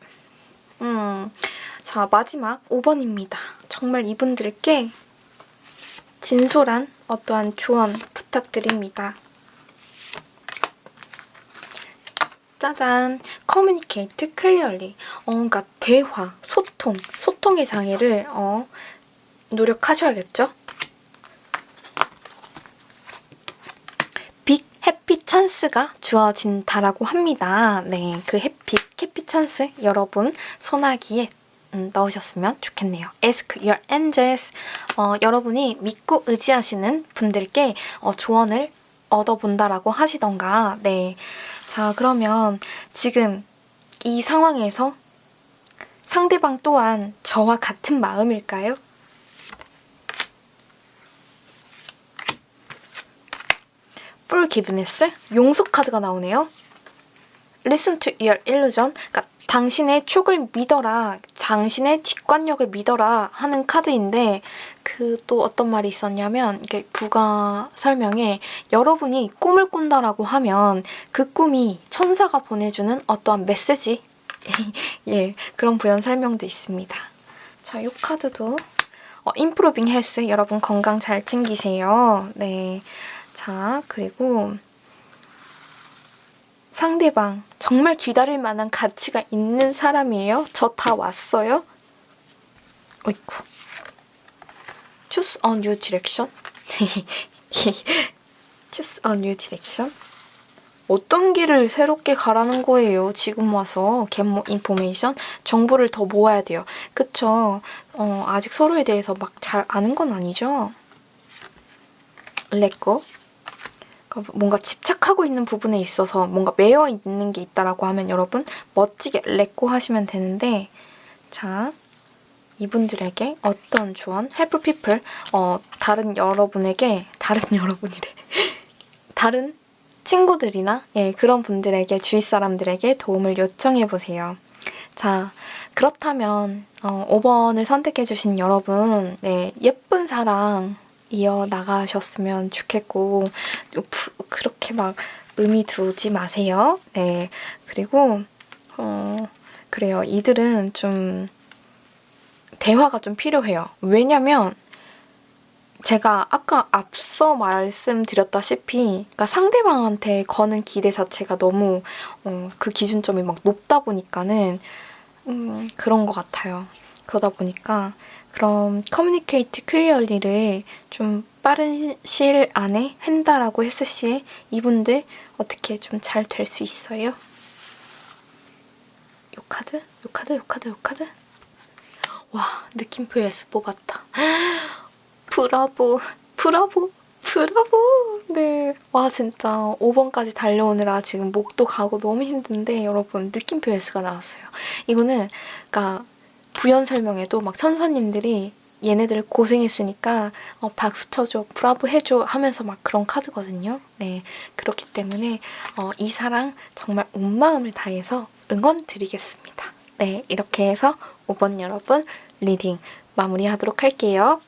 자, 마지막 5번입니다. 정말 이분들께 진솔한 어떠한 조언 부탁드립니다. 짜잔! Communicate clearly. 그러니까 대화, 소통의 장애를 노력하셔야겠죠? 빅 해피 찬스가 주어진다라고 합니다. 네, 그 해피 찬스 여러분 소나기에 넣으셨으면 좋겠네요. Ask your angels. 여러분이 믿고 의지하시는 분들께 조언을 얻어본다라고 하시던가. 네. 자, 그러면 지금 이 상황에서 상대방 또한 저와 같은 마음일까요? Forgiveness? 용서 카드가 나오네요. Listen to your illusion. 그러니까 당신의 촉을 믿어라, 당신의 직관력을 믿어라 하는 카드인데 그 또 어떤 말이 있었냐면 이게 부가 설명에 여러분이 꿈을 꾼다라고 하면 그 꿈이 천사가 보내주는 어떠한 메시지 예, 그런 부연 설명도 있습니다. 자, 이 카드도 Improving Health. 여러분 건강 잘 챙기세요. 네. 자, 그리고 상대방 정말 기다릴 만한 가치가 있는 사람이에요? 저 다 왔어요? 어이쿠. Choose a new direction? Choose a new direction? 어떤 길을 새롭게 가라는 거예요? 지금 와서 get more information? 정보를 더 모아야 돼요. 그쵸? 아직 서로에 대해서 막 잘 아는 건 아니죠? Let go. 뭔가 집착하고 있는 부분에 있어서 뭔가 매여 있는 게 있다라고 하면 여러분 멋지게 렛고 하시면 되는데, 자, 이분들에게 어떤 조언, help people, 다른 여러분이래. 다른 친구들이나 그런 분들에게, 주위 사람들에게 도움을 요청해보세요. 자, 그렇다면 5번을 선택해주신 여러분, 네, 예쁜 사랑 이어나가셨으면 좋겠고 그렇게 막 의미 두지 마세요. 네, 그리고 그래요. 이들은 좀 대화가 좀 필요해요. 왜냐면 제가 아까 앞서 말씀드렸다시피 그러니까 상대방한테 거는 기대 자체가 너무 그 기준점이 막 높다 보니까는 그런 것 같아요. 그러다 보니까 그럼 communicate clearly를 좀 빠른 시일 안에 한다라고 했을 시에 이분들 어떻게 좀 잘 될 수 있어요? 요 카드? 와, 느낌표 S 뽑았다. 브라보. 네. 와, 진짜 5번까지 달려오느라 지금 목도 가고 너무 힘든데 여러분 느낌표 S가 나왔어요. 이거는 그러니까 부연 설명에도 막 천사님들이 얘네들 고생했으니까 박수 쳐줘, 브라보 해줘 하면서 막 그런 카드거든요. 네, 그렇기 때문에 이 사랑 정말 온 마음을 다해서 응원 드리겠습니다. 네, 이렇게 해서 5번 여러분 리딩 마무리하도록 할게요.